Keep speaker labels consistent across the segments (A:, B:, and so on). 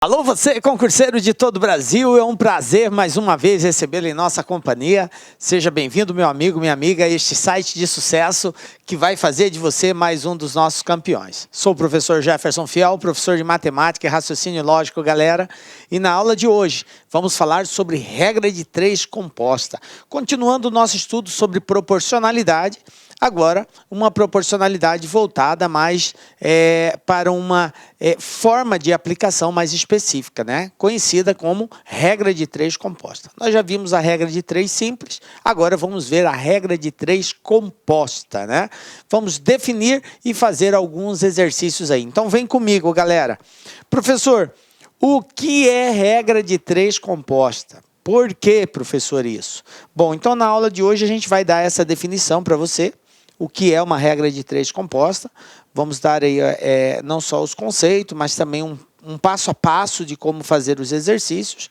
A: Alô você, concurseiro de todo o Brasil, é um prazer mais uma vez recebê-lo em nossa companhia. Seja bem-vindo, meu amigo, minha amiga, a este site de sucesso que vai fazer de você mais um dos nossos campeões. Sou o professor Jefferson Fiel, professor de matemática e raciocínio lógico, galera, e na aula de hoje vamos falar sobre regra de 3 composta. Continuando o nosso estudo sobre proporcionalidade, agora uma proporcionalidade voltada mais para uma forma de aplicação mais específica, né? Conhecida como regra de 3 composta. Nós já vimos a regra de 3 simples, agora vamos ver a regra de 3 composta, né? Vamos definir e fazer alguns exercícios aí. Então vem comigo, galera. Professor, o que é regra de 3 composta? Por que, professor, isso? Bom, então na aula de hoje a gente vai dar essa definição para você. O que é uma regra de 3 composta. Vamos dar aí não só os conceitos, mas também um passo a passo de como fazer os exercícios.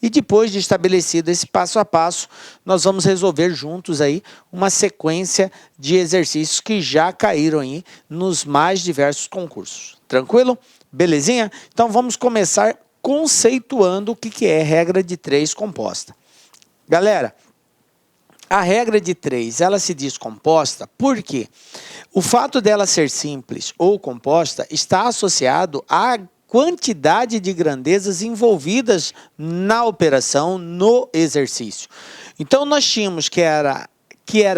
A: E depois de estabelecido esse passo a passo, nós vamos resolver juntos aí uma sequência de exercícios que já caíram aí nos mais diversos concursos. Tranquilo? Belezinha? Então vamos começar conceituando o que é regra de 3 composta. Galera, a regra de 3, ela se diz composta porque o fato dela ser simples ou composta está associado à quantidade de grandezas envolvidas na operação, no exercício. Então, nós tínhamos que era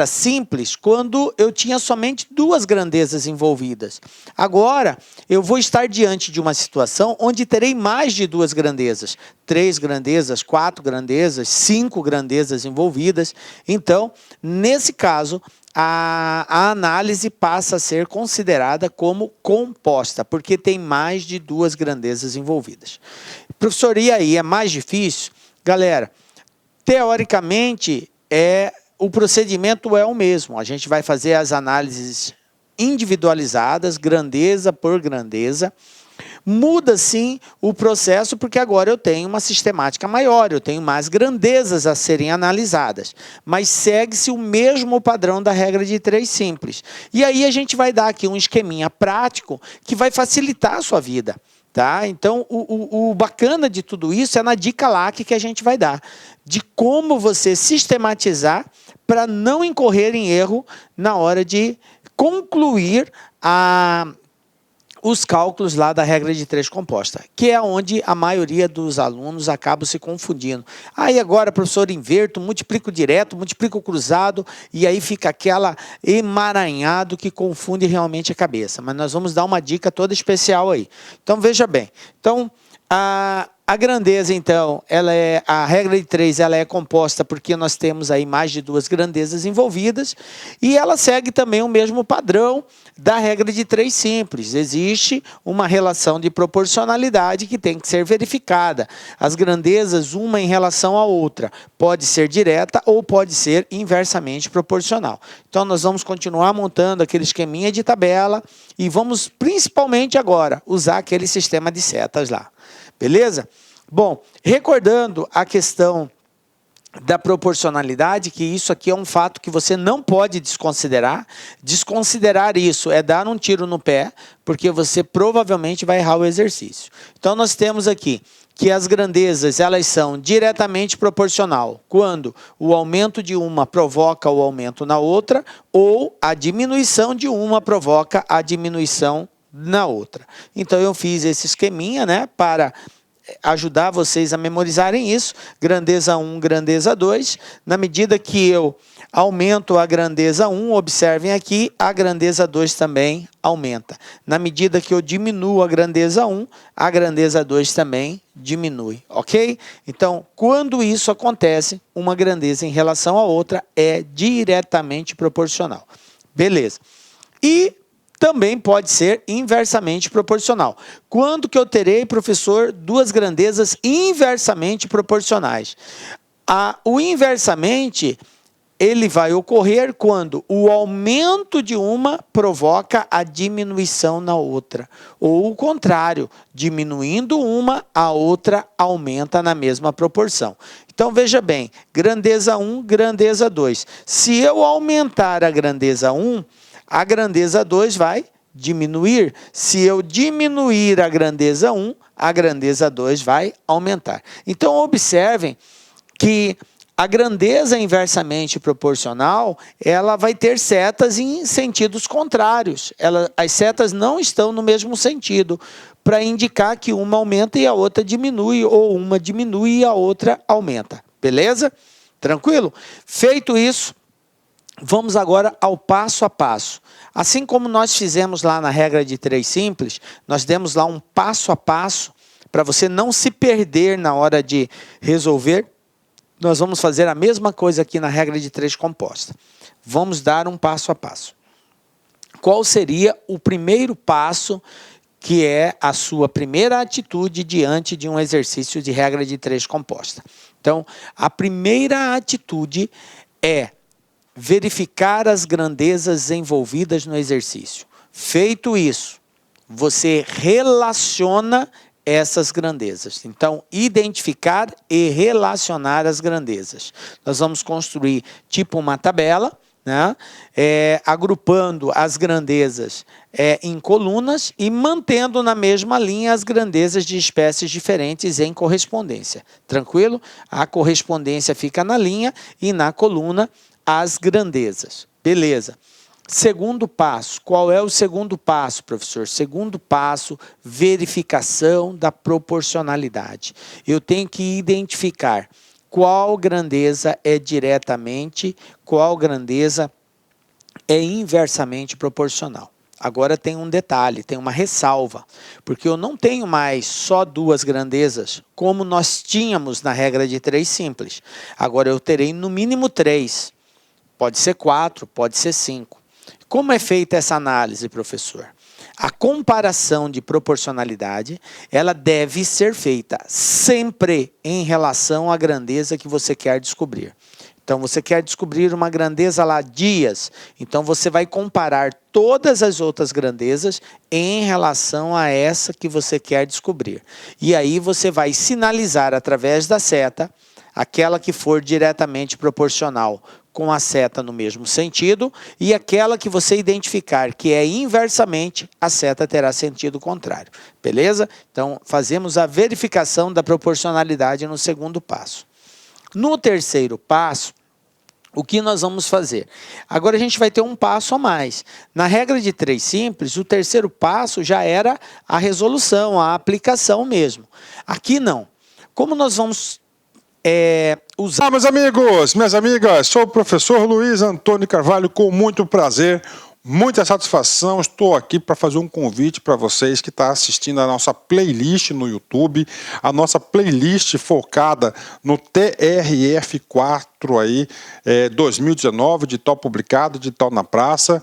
A: simples quando eu tinha somente 2 grandezas envolvidas. Agora, eu vou estar diante de uma situação onde terei mais de 2 grandezas. 3 grandezas, 4 grandezas, 5 grandezas envolvidas. Então, nesse caso, a análise passa a ser considerada como composta, porque tem mais de 2 grandezas envolvidas. Professor, e aí, é mais difícil? Galera, teoricamente, o procedimento é o mesmo. A gente vai fazer as análises individualizadas, grandeza por grandeza. Muda sim o processo, porque agora eu tenho uma sistemática maior, eu tenho mais grandezas a serem analisadas. Mas segue-se o mesmo padrão da regra de 3 simples. E aí a gente vai dar aqui um esqueminha prático que vai facilitar a sua vida. Tá? Então, o bacana de tudo isso é na dica LAC que a gente vai dar, de como você sistematizar para não incorrer em erro na hora de concluir os cálculos lá da regra de 3 composta, que é onde a maioria dos alunos acabam se confundindo. Aí agora, professor, inverto, multiplico direto, multiplico cruzado, e aí fica aquela emaranhado que confunde realmente a cabeça. Mas nós vamos dar uma dica toda especial aí. Então, veja bem. Então, a grandeza, então, a regra de 3 ela é composta porque nós temos aí mais de 2 grandezas envolvidas e ela segue também o mesmo padrão da regra de 3 simples. Existe uma relação de proporcionalidade que tem que ser verificada. As grandezas, uma em relação à outra, pode ser direta ou pode ser inversamente proporcional. Então, nós vamos continuar montando aquele esqueminha de tabela e vamos, principalmente agora, usar aquele sistema de setas lá. Beleza? Bom, recordando a questão da proporcionalidade, que isso aqui é um fato que você não pode desconsiderar. Desconsiderar isso é dar um tiro no pé, porque você provavelmente vai errar o exercício. Então, nós temos aqui que as grandezas elas são diretamente proporcional quando o aumento de uma provoca o aumento na outra ou a diminuição de uma provoca a diminuição na outra. Então, eu fiz esse esqueminha, né, para ajudar vocês a memorizarem isso. Grandeza 1, grandeza 2. Na medida que eu aumento a grandeza 1, observem aqui, a grandeza 2 também aumenta. Na medida que eu diminuo a grandeza 1, a grandeza 2 também diminui, ok? Então, quando isso acontece, uma grandeza em relação à outra é diretamente proporcional. Beleza. E também pode ser inversamente proporcional. Quando que eu terei, professor, 2 grandezas inversamente proporcionais? O inversamente, ele vai ocorrer quando o aumento de uma provoca a diminuição na outra. Ou o contrário, diminuindo uma, a outra aumenta na mesma proporção. Então, veja bem, grandeza 1, grandeza 2. Se eu aumentar a grandeza 1, a grandeza 2 vai diminuir? Se eu diminuir a grandeza 1, a grandeza 2 vai aumentar. Então, observem que a grandeza inversamente proporcional, ela vai ter setas em sentidos contrários. As setas não estão no mesmo sentido, para indicar que uma aumenta e a outra diminui, ou uma diminui e a outra aumenta. Beleza? Tranquilo? Feito isso, vamos agora ao passo a passo. Assim como nós fizemos lá na regra de 3 simples, nós demos lá um passo a passo, para você não se perder na hora de resolver. Nós vamos fazer a mesma coisa aqui na regra de 3 composta. Vamos dar um passo a passo. Qual seria o primeiro passo, que é a sua primeira atitude diante de um exercício de regra de 3 composta? Então, a primeira atitude é verificar as grandezas envolvidas no exercício. Feito isso, você relaciona essas grandezas. Então, identificar e relacionar as grandezas. Nós vamos construir tipo uma tabela, né? Agrupando as grandezas em colunas e mantendo na mesma linha as grandezas de espécies diferentes em correspondência. Tranquilo? A correspondência fica na linha e na coluna as grandezas. Beleza. Segundo passo. Qual é o segundo passo, professor? Segundo passo, verificação da proporcionalidade. Eu tenho que identificar qual grandeza é diretamente, qual grandeza é inversamente proporcional. Agora tem um detalhe, tem uma ressalva, porque eu não tenho mais só 2 grandezas, como nós tínhamos na regra de 3 simples. Agora eu terei no mínimo 3. Pode ser 4, pode ser 5. Como é feita essa análise, professor? A comparação de proporcionalidade, ela deve ser feita sempre em relação à grandeza que você quer descobrir. Então, você quer descobrir uma grandeza lá, dias. Então, você vai comparar todas as outras grandezas em relação a essa que você quer descobrir. E aí, você vai sinalizar através da seta aquela que for diretamente proporcional com a seta no mesmo sentido, e aquela que você identificar que é inversamente, a seta terá sentido contrário. Beleza? Então, fazemos a verificação da proporcionalidade no segundo passo. No terceiro passo, o que nós vamos fazer? Agora a gente vai ter um passo a mais. Na regra de 3 simples, o terceiro passo já era a resolução, a aplicação mesmo. Aqui não. Como nós vamos usar...
B: Meus amigos, minhas amigas, sou o professor Luiz Antônio Carvalho, com muito prazer, muita satisfação. Estou aqui para fazer um convite para vocês que estão assistindo a nossa playlist no YouTube, a nossa playlist focada no TRF4 aí, 2019, de tal publicado, de tal na praça.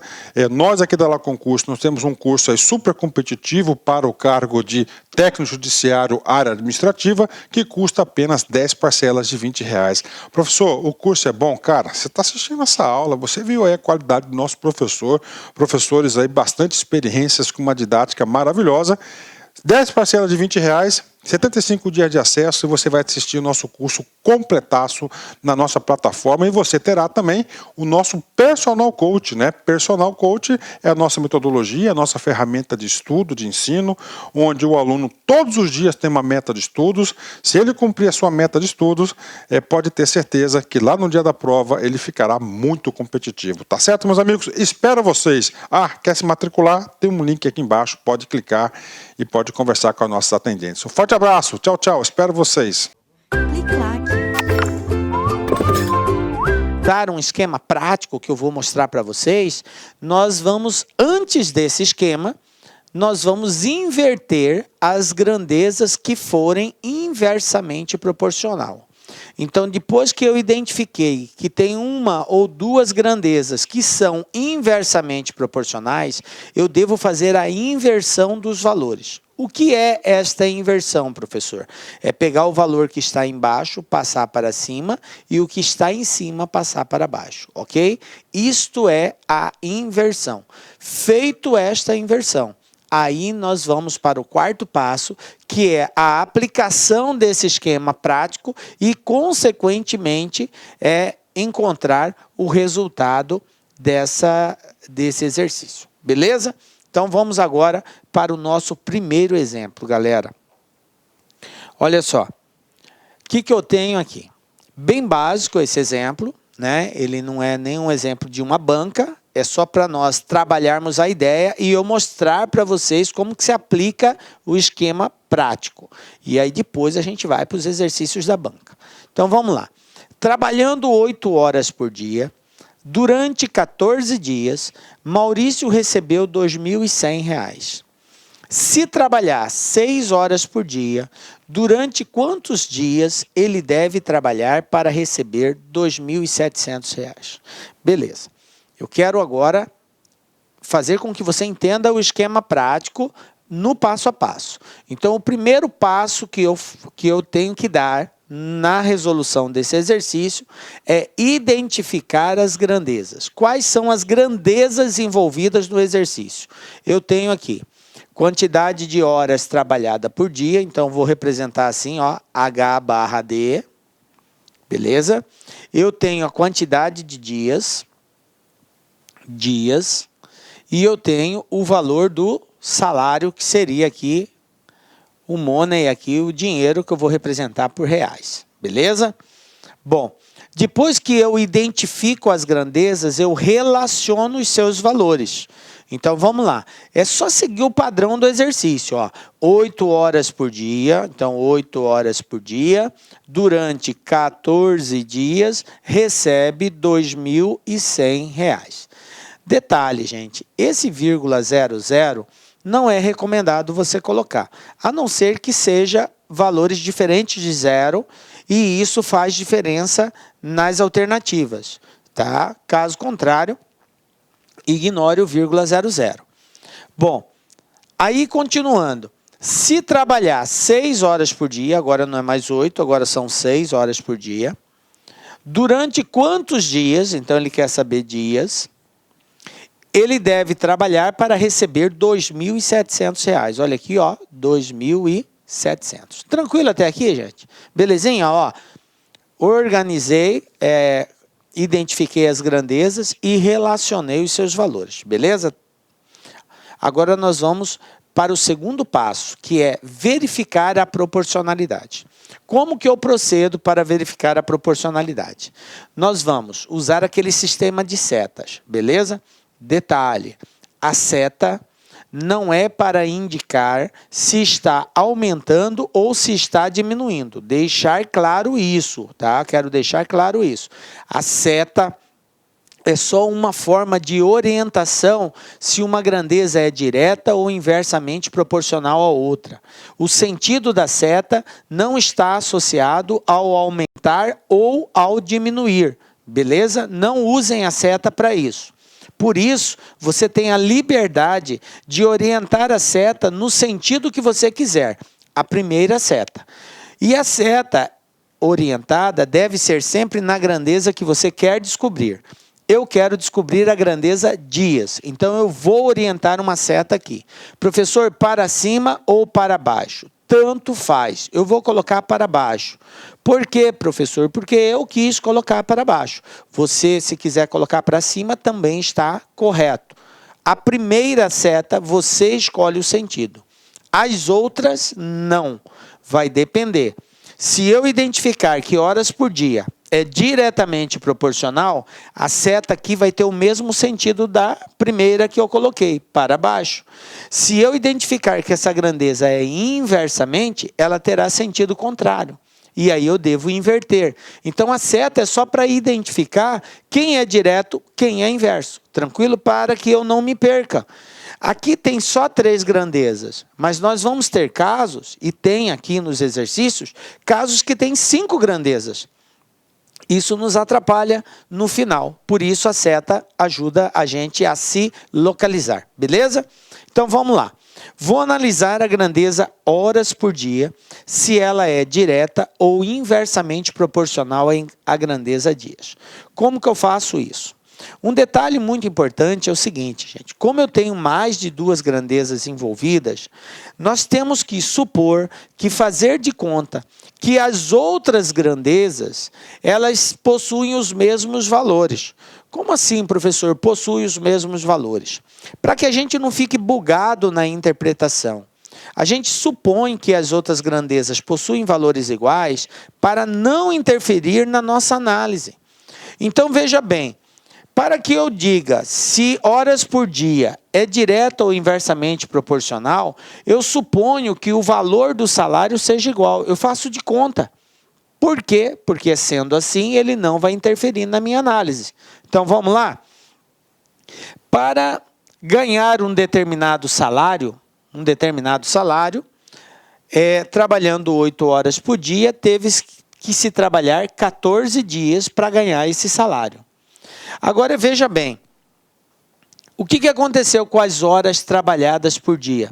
B: Nós aqui da La Concurso, nós temos um curso aí super competitivo para o cargo de técnico judiciário área administrativa, que custa apenas 10 parcelas de R$20. Professor, o curso é bom? Cara, você está assistindo essa aula, você viu aí a qualidade do nosso professor, professores aí bastante experiências com uma didática maravilhosa. 10 parcelas de R$20, 75 dias de acesso, e você vai assistir o nosso curso completaço na nossa plataforma, e você terá também o nosso Personal Coach, né? Personal Coach é a nossa metodologia, a nossa ferramenta de estudo, de ensino, onde o aluno todos os dias tem uma meta de estudos. Se ele cumprir a sua meta de estudos, pode ter certeza que lá no dia da prova ele ficará muito competitivo. Tá certo, meus amigos? Espero vocês. Quer se matricular? Tem um link aqui embaixo, pode clicar e pode conversar com as nossas atendentes. Um forte abraço, tchau, tchau, espero vocês.
A: Dar um esquema prático que eu vou mostrar para vocês, nós vamos, antes desse esquema, nós vamos inverter as grandezas que forem inversamente proporcional. Então, depois que eu identifiquei que tem 1 ou 2 grandezas que são inversamente proporcionais, eu devo fazer a inversão dos valores. O que é esta inversão, professor? É pegar o valor que está embaixo, passar para cima, e o que está em cima, passar para baixo, ok? Isto é a inversão. Feito esta inversão, aí nós vamos para o quarto passo, que é a aplicação desse esquema prático e, consequentemente, encontrar o resultado desse exercício. Beleza? Então vamos agora para o nosso primeiro exemplo, galera. Olha só, o que eu tenho aqui? Bem básico esse exemplo, né? Ele não é nenhum exemplo de uma banca, é só para nós trabalharmos a ideia e eu mostrar para vocês como que se aplica o esquema prático. E aí depois a gente vai para os exercícios da banca. Então vamos lá. Trabalhando 8 horas por dia, durante 14 dias, Maurício recebeu R$ 2.100. Se trabalhar 6 horas por dia, durante quantos dias ele deve trabalhar para receber R$ 2.700? Beleza. Eu quero agora fazer com que você entenda o esquema prático no passo a passo. Então, o primeiro passo que eu tenho que dar na resolução desse exercício é identificar as grandezas. Quais são as grandezas envolvidas no exercício? Eu tenho aqui quantidade de horas trabalhada por dia, então vou representar assim, ó, H/D, beleza? Eu tenho a quantidade de dias, e eu tenho o valor do salário, que seria aqui o money, aqui o dinheiro que eu vou representar por reais, beleza? Bom, depois que eu identifico as grandezas, eu relaciono os seus valores. Então, vamos lá. É só seguir o padrão do exercício, ó. 8 horas por dia, então 8 horas por dia, durante 14 dias, recebe R$ 2.100. Detalhe, gente, esse vírgula 00 não é recomendado você colocar, a não ser que seja valores diferentes de zero, e isso faz diferença nas alternativas, tá? Caso contrário, ignore o vírgula 00. Bom, aí continuando, se trabalhar 6 horas por dia, agora não é mais 8, agora são 6 horas por dia, durante quantos dias, então ele quer saber dias, ele deve trabalhar para receber R$ 2.700. Olha aqui, ó, 2.700. Tranquilo até aqui, gente? Belezinha, ó. Organizei, identifiquei as grandezas e relacionei os seus valores, beleza? Agora nós vamos para o segundo passo, que é verificar a proporcionalidade. Como que eu procedo para verificar a proporcionalidade? Nós vamos usar aquele sistema de setas, beleza? Detalhe, a seta não é para indicar se está aumentando ou se está diminuindo. Deixar claro isso, tá? Quero deixar claro isso. A seta é só uma forma de orientação se uma grandeza é direta ou inversamente proporcional à outra. O sentido da seta não está associado ao aumentar ou ao diminuir, beleza? Não usem a seta para isso. Por isso, você tem a liberdade de orientar a seta no sentido que você quiser. A primeira seta. E a seta orientada deve ser sempre na grandeza que você quer descobrir. Eu quero descobrir a grandeza dias, então eu vou orientar uma seta aqui. Professor, para cima ou para baixo? Tanto faz, eu vou colocar para baixo. Por quê, professor? Porque eu quis colocar para baixo. Você, se quiser colocar para cima, também está correto. A primeira seta, você escolhe o sentido. As outras, não. Vai depender. Se eu identificar que horas por dia é diretamente proporcional, a seta aqui vai ter o mesmo sentido da primeira que eu coloquei, para baixo. Se eu identificar que essa grandeza é inversamente, ela terá sentido contrário. E aí eu devo inverter. Então a seta é só para identificar quem é direto, quem é inverso. Tranquilo? Para que eu não me perca. Aqui tem só 3 grandezas, mas nós vamos ter casos, e tem aqui nos exercícios, casos que tem 5 grandezas. Isso nos atrapalha no final. Por isso a seta ajuda a gente a se localizar. Beleza? Então vamos lá. Vou analisar a grandeza horas por dia, se ela é direta ou inversamente proporcional à grandeza dias. Como que eu faço isso? Um detalhe muito importante é o seguinte, gente. Como eu tenho mais de 2 grandezas envolvidas, nós temos que supor que fazer de conta que as outras grandezas, elas possuem os mesmos valores. Como assim, professor? Possui os mesmos valores. Para que a gente não fique bugado na interpretação. A gente supõe que as outras grandezas possuem valores iguais para não interferir na nossa análise. Então, veja bem, para que eu diga se horas por dia é direta ou inversamente proporcional, eu suponho que o valor do salário seja igual. Eu faço de conta. Por quê? Porque, sendo assim, ele não vai interferir na minha análise. Então, vamos lá? Para ganhar um determinado salário, trabalhando 8 horas por dia, teve que se trabalhar 14 dias para ganhar esse salário. Agora, veja bem, o que aconteceu com as horas trabalhadas por dia?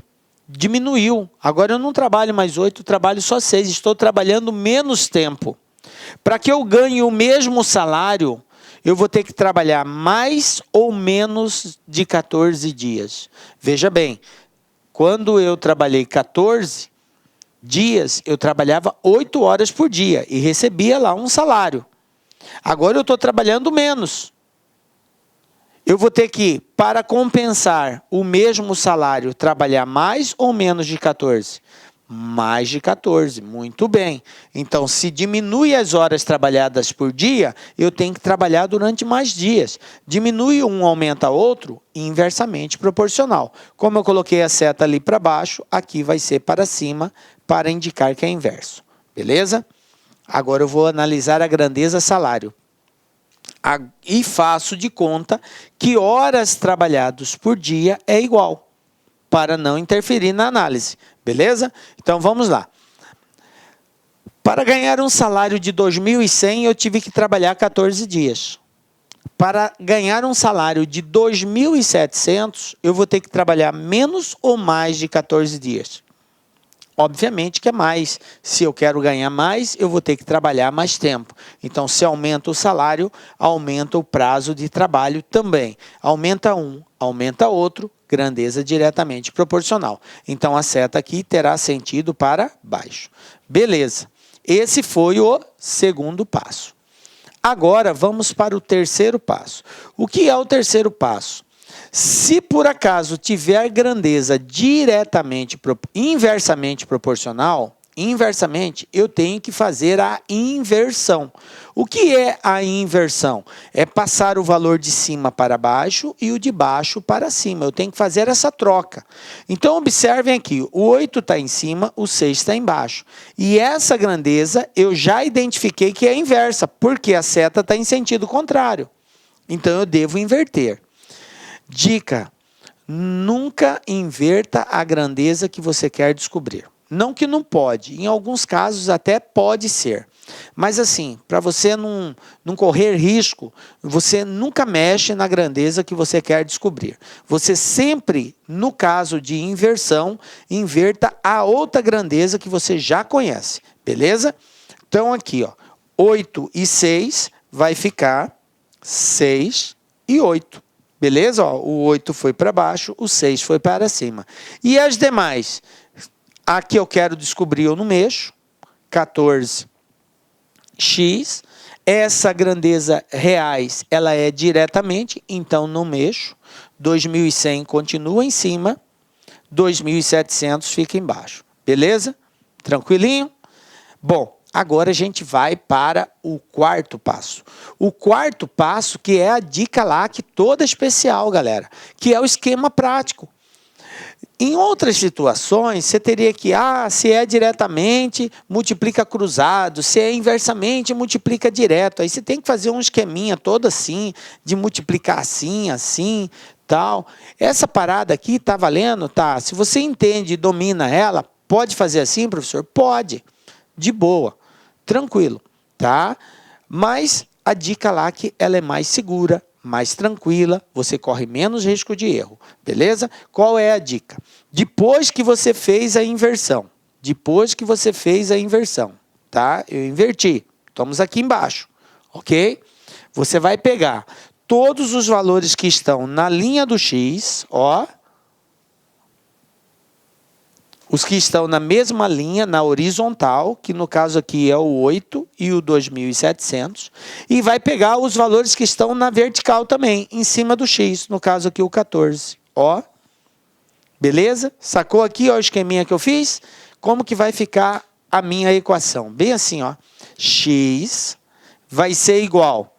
A: Diminuiu. Agora eu não trabalho mais 8, trabalho só 6, estou trabalhando menos tempo. Para que eu ganhe o mesmo salário, eu vou ter que trabalhar mais ou menos de 14 dias. Veja bem, quando eu trabalhei 14 dias, eu trabalhava 8 horas por dia e recebia lá um salário. Agora eu estou trabalhando menos. Eu vou ter que, para compensar o mesmo salário, trabalhar mais ou menos de 14? Mais de 14, muito bem. Então, se diminui as horas trabalhadas por dia, eu tenho que trabalhar durante mais dias. Diminui um, aumenta outro, inversamente proporcional. Como eu coloquei a seta ali para baixo, aqui vai ser para cima, para indicar que é inverso. Beleza? Agora eu vou analisar a grandeza salário. E faço de conta que horas trabalhadas por dia é igual, para não interferir na análise. Beleza? Então, vamos lá. Para ganhar um salário de 2.100, eu tive que trabalhar 14 dias. Para ganhar um salário de 2.700, eu vou ter que trabalhar menos ou mais de 14 dias. Obviamente que é mais. Se eu quero ganhar mais, eu vou ter que trabalhar mais tempo. Então, se aumenta o salário, aumenta o prazo de trabalho também. Aumenta um, aumenta outro, grandeza diretamente proporcional. Então, a seta aqui terá sentido para baixo. Beleza. Esse foi o segundo passo. Agora, vamos para o terceiro passo. O que é o terceiro passo? Se por acaso tiver grandeza inversamente proporcional, eu tenho que fazer a inversão. O que é a inversão? É passar o valor de cima para baixo e o de baixo para cima. Eu tenho que fazer essa troca. Então, observem aqui, o 8 está em cima, o 6 está embaixo. E essa grandeza eu já identifiquei que é inversa, porque a seta está em sentido contrário. Então, eu devo inverter. Dica: nunca inverta a grandeza que você quer descobrir. Não que não pode, em alguns casos até pode ser. Mas assim, para você não correr risco, você nunca mexe na grandeza que você quer descobrir. Você sempre, no caso de inversão, inverta a outra grandeza que você já conhece. Beleza? Então aqui, ó, 8 e 6 vai ficar 6 e 8. Beleza? Ó, o 8 foi para baixo, o 6 foi para cima. E as demais? A que eu quero descobrir, eu não mexo. 14x. Essa grandeza reais, ela é diretamente, então não mexo. 2.100 continua em cima. 2.700 fica embaixo. Beleza? Tranquilinho? Bom, agora a gente vai para o quarto passo. O quarto passo, que é a dica lá, que toda especial, galera, que é o esquema prático. Em outras situações, você teria que, se é diretamente, multiplica cruzado, se é inversamente, multiplica direto. Aí você tem que fazer um esqueminha todo assim, de multiplicar assim, assim, tal. Essa parada aqui tá valendo? Tá. Se você entende e domina ela, pode fazer assim, professor? Pode. De boa. Tranquilo, tá? Mas a dica lá que ela é mais segura, mais tranquila, você corre menos risco de erro, beleza? Qual é a dica? Depois que você fez a inversão, tá? Eu inverti, estamos aqui embaixo, ok? Você vai pegar todos os valores que estão na linha do X, ó. os que estão na mesma linha, na horizontal, que no caso aqui é o 8 e o 2.700, e vai pegar os valores que estão na vertical também, em cima do X, no caso aqui o 14. Ó, beleza? Sacou aqui ó, o esqueminha que eu fiz? Como que vai ficar a minha equação? Bem assim, ó. X vai ser igual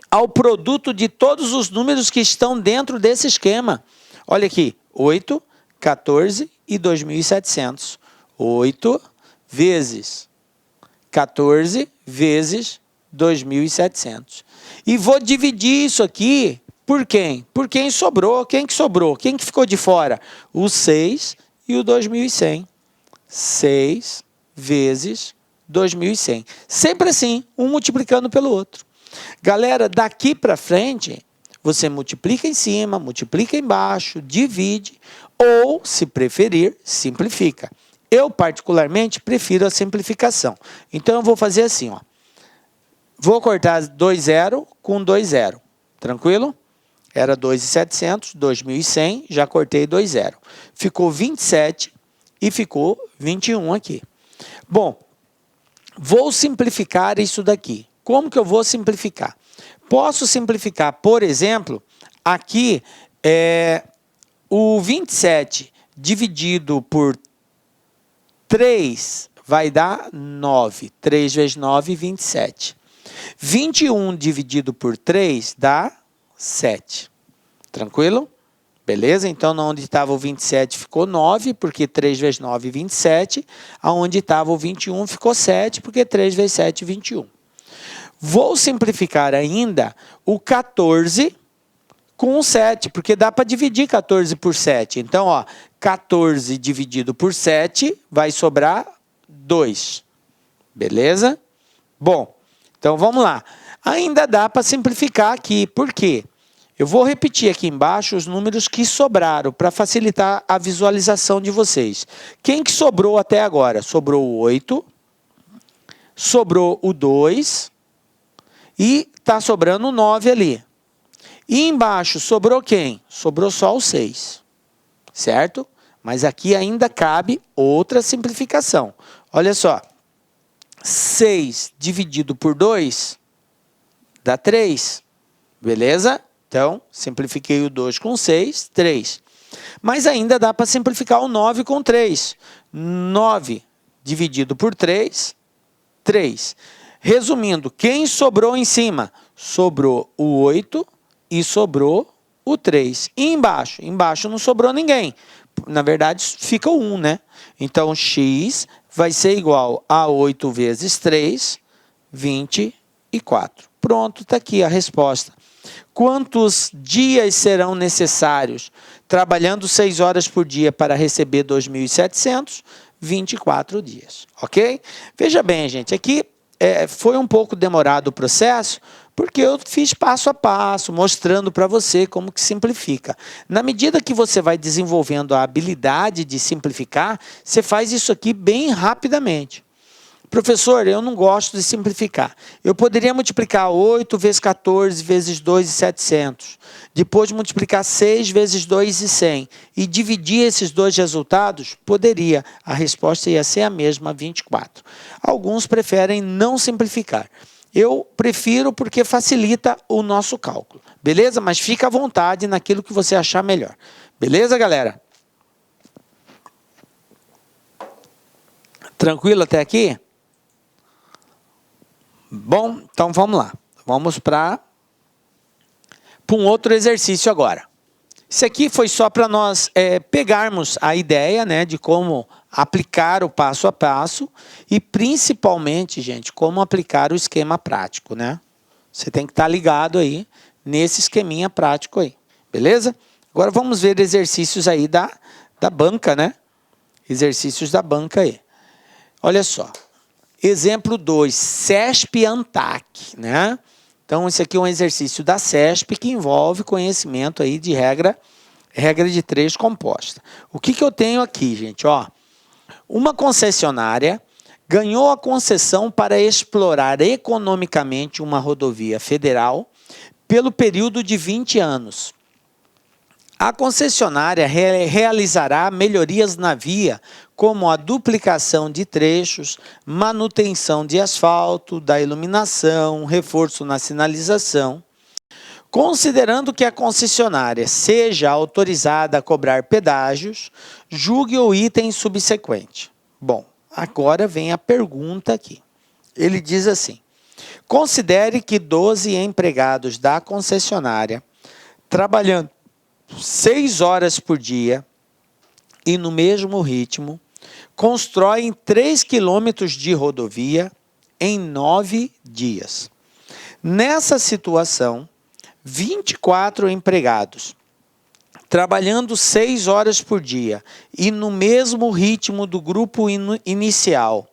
A: ao produto de todos os números que estão dentro desse esquema. Olha aqui, 8, 14 e 2.700. 8 vezes 14 vezes 2.700. E vou dividir isso aqui por quem? Por quem sobrou. Quem que sobrou? Quem que ficou de fora? O 6 e o 2.100. 6 vezes 2.100. Sempre assim, um multiplicando pelo outro. Galera, daqui para frente, você multiplica em cima, multiplica embaixo, divide, ou, se preferir, simplifica. Eu, particularmente, prefiro a simplificação. Então, eu vou fazer assim, ó. Vou cortar 2 zero com 2 zero. Tranquilo? Era 2.700, 2.100, já cortei 2 zero. Ficou 27 e ficou 21 aqui. Bom, vou simplificar isso daqui. Como que eu vou simplificar? Posso simplificar, por exemplo, aqui o 27 dividido por 3 vai dar 9. 3 vezes 9, 27. 21 dividido por 3 dá 7. Tranquilo? Beleza? Então, onde estava o 27 ficou 9, porque 3 vezes 9, 27. Onde estava o 21 ficou 7, porque 3 vezes 7, 21. Vou simplificar ainda o 14 com o 7, porque dá para dividir 14 por 7. Então, ó, 14 dividido por 7 vai sobrar 2. Beleza? Bom, então vamos lá. Ainda dá para simplificar aqui. Por quê? Eu vou repetir aqui embaixo os números que sobraram para facilitar a visualização de vocês. Quem que sobrou até agora? Sobrou o 8, sobrou o 2 e está sobrando o 9 ali. E embaixo sobrou quem? Sobrou só o 6, certo? Mas aqui ainda cabe outra simplificação. Olha só, 6 dividido por 2 dá 3, beleza? Então, simplifiquei o 2 com 6, 3. Mas ainda dá para simplificar o 9 com 3. 9 dividido por 3, 3. Resumindo, quem sobrou em cima? Sobrou o 8 e sobrou o 3. E embaixo? Embaixo não sobrou ninguém. Na verdade, fica o 1, né? Então, x vai ser igual a 8 vezes 3, 24. Pronto, está aqui a resposta. Quantos dias serão necessários trabalhando 6 horas por dia para receber 2.700? 24 dias, ok? Veja bem, gente, aqui foi um pouco demorado o processo, porque eu fiz passo a passo, mostrando para você como que simplifica. Na medida que você vai desenvolvendo a habilidade de simplificar, você faz isso aqui bem rapidamente. Professor, eu não gosto de simplificar. Eu poderia multiplicar 8 vezes 14 vezes 2.700. Depois multiplicar 6 vezes 2.100. E dividir esses dois resultados? Poderia. A resposta ia ser a mesma, 24. Alguns preferem não simplificar. Eu prefiro porque facilita o nosso cálculo. Beleza? Mas fica à vontade naquilo que você achar melhor. Beleza, galera? Tranquilo até aqui? Bom, então vamos lá. Vamos para um outro exercício agora. Isso aqui foi só para nós pegarmos a ideia, né, de como aplicar o passo a passo e principalmente, gente, como aplicar o esquema prático, né? Você tem que estar ligado aí nesse esqueminha prático aí, beleza? Agora vamos ver exercícios aí da banca, né? Exercícios da banca aí. Olha só. Exemplo 2, CESP-ANTAC, né? Então, esse aqui é um exercício da CESP que envolve conhecimento aí de regra de 3 composta. O que eu tenho aqui, gente? Ó, uma concessionária ganhou a concessão para explorar economicamente uma rodovia federal pelo período de 20 anos. A concessionária realizará melhorias na via, como a duplicação de trechos, manutenção de asfalto, da iluminação, reforço na sinalização. Considerando que a concessionária seja autorizada a cobrar pedágios, julgue o item subsequente. Bom, agora vem a pergunta aqui. Ele diz assim: considere que 12 empregados da concessionária, trabalhando 6 horas por dia e no mesmo ritmo, constroem 3 quilômetros de rodovia em 9 dias. Nessa situação, 24 empregados, trabalhando 6 horas por dia e no mesmo ritmo do grupo inicial,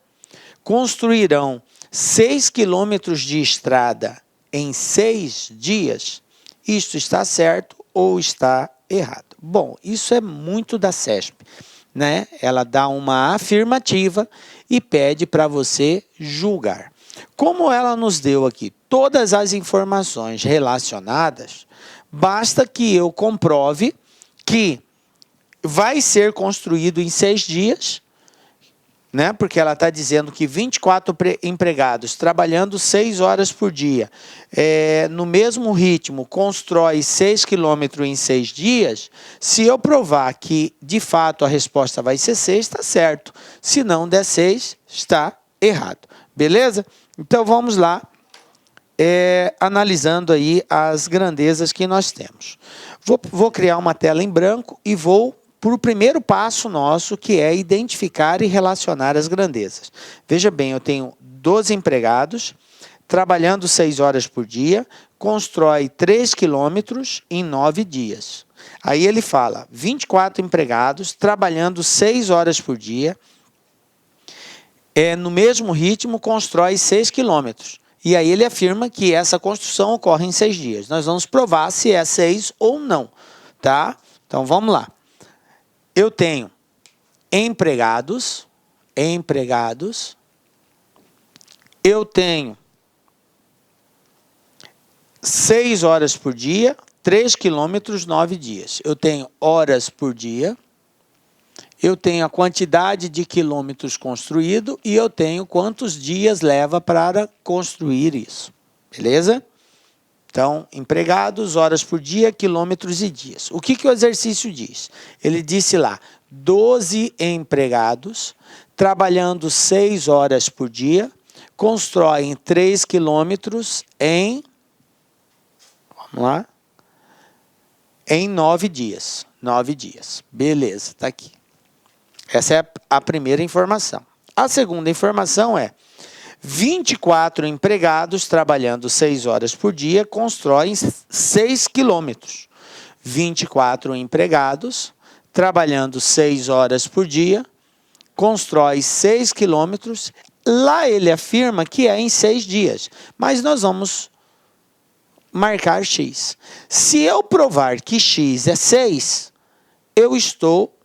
A: construirão 6 quilômetros de estrada em 6 dias. Isto está certo ou está errado? Bom, isso é muito da CESP, né? Ela dá uma afirmativa e pede para você julgar. Como ela nos deu aqui todas as informações relacionadas, basta que eu comprove que vai ser construído em 6 dias, né? Porque ela está dizendo que 24 empregados trabalhando 6 horas por dia, no mesmo ritmo, constrói 6 quilômetros em 6 dias. Se eu provar que, de fato, a resposta vai ser 6, está certo. Se não der 6, está errado. Beleza? Então, vamos lá, analisando aí as grandezas que nós temos. Vou criar uma tela em branco e vou para o primeiro passo nosso, que é identificar e relacionar as grandezas. Veja bem, eu tenho 12 empregados, trabalhando 6 horas por dia, constrói 3 quilômetros em 9 dias. Aí ele fala, 24 empregados, trabalhando 6 horas por dia, no mesmo ritmo, constrói 6 quilômetros. E aí ele afirma que essa construção ocorre em 6 dias. Nós vamos provar se é 6 ou não, tá? Então, vamos lá. Eu tenho empregados, eu tenho 6 horas por dia, 3 quilômetros, 9 dias. Eu tenho horas por dia, eu tenho a quantidade de quilômetros construído e eu tenho quantos dias leva para construir isso, beleza? Então, empregados, horas por dia, quilômetros e dias. O que o exercício diz? Ele disse lá, 12 empregados, trabalhando 6 horas por dia, constroem 3 quilômetros em, vamos lá, em 9 dias. 9 dias. Beleza, está aqui. Essa é a primeira informação. A segunda informação é, 24 empregados trabalhando 6 horas por dia constroem 6 quilômetros. 24 empregados trabalhando 6 horas por dia constrói 6 quilômetros. Lá ele afirma que é em 6 dias, mas nós vamos marcar X. Se eu provar que X é 6, eu estou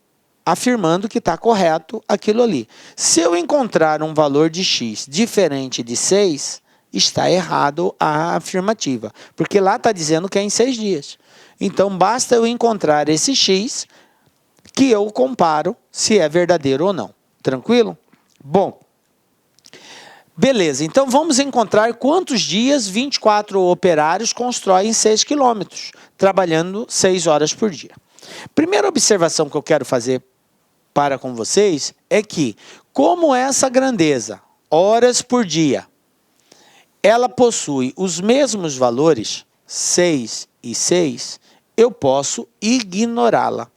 A: afirmando que está correto aquilo ali. Se eu encontrar um valor de X diferente de 6, está errado a afirmativa, porque lá está dizendo que é em 6 dias. Então, basta eu encontrar esse X que eu comparo se é verdadeiro ou não. Tranquilo? Bom, beleza. Então, vamos encontrar quantos dias 24 operários constroem 6 quilômetros, trabalhando 6 horas por dia. Primeira observação que eu quero fazer com vocês é que, como essa grandeza, horas por dia, ela possui os mesmos valores, 6 e 6, eu posso ignorá-la.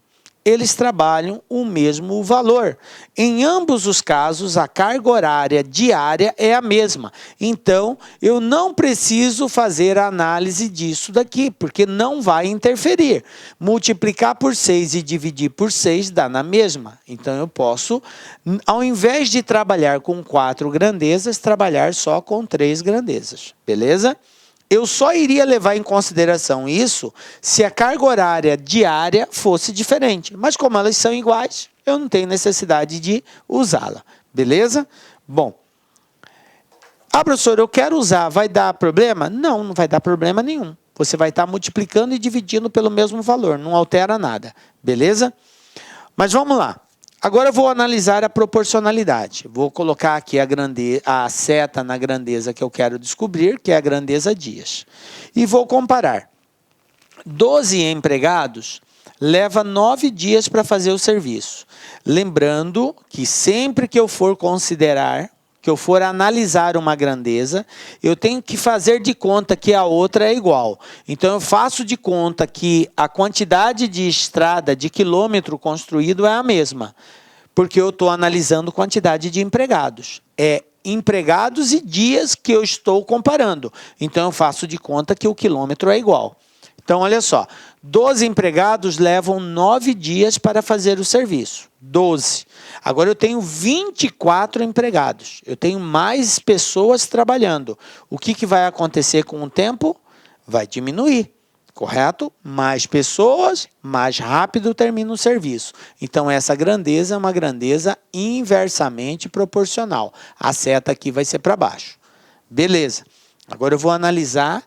A: Eles trabalham o mesmo valor. Em ambos os casos, a carga horária diária é a mesma. Então, eu não preciso fazer a análise disso daqui, porque não vai interferir. Multiplicar por 6 e dividir por 6 dá na mesma. Então, eu posso, ao invés de trabalhar com 4 grandezas, trabalhar só com 3 grandezas. Beleza? Eu só iria levar em consideração isso se a carga horária diária fosse diferente. Mas como elas são iguais, eu não tenho necessidade de usá-la. Beleza? Bom. Ah, professor, eu quero usar. Vai dar problema? Não, não vai dar problema nenhum. você vai estar multiplicando e dividindo pelo mesmo valor, não altera nada, beleza? Mas vamos lá. Agora eu vou analisar a proporcionalidade. Vou colocar aqui a seta na grandeza que eu quero descobrir, que é a grandeza dias. E vou comparar. 12 empregados leva 9 dias para fazer o serviço. Lembrando que sempre que eu for considerar, que eu for analisar uma grandeza, eu tenho que fazer de conta que a outra é igual. Então, eu faço de conta que a quantidade de estrada, de quilômetro construído é a mesma, porque eu estou analisando quantidade de empregados. É empregados e dias que eu estou comparando. Então, eu faço de conta que o quilômetro é igual. Então, olha só, 12 empregados levam 9 dias para fazer o serviço. 12. Agora eu tenho 24 empregados. Eu tenho mais pessoas trabalhando. O que vai acontecer com o tempo? Vai diminuir, correto? Mais pessoas, mais rápido termina o serviço. Então, essa grandeza é uma grandeza inversamente proporcional. A seta aqui vai ser para baixo. Beleza. Agora eu vou analisar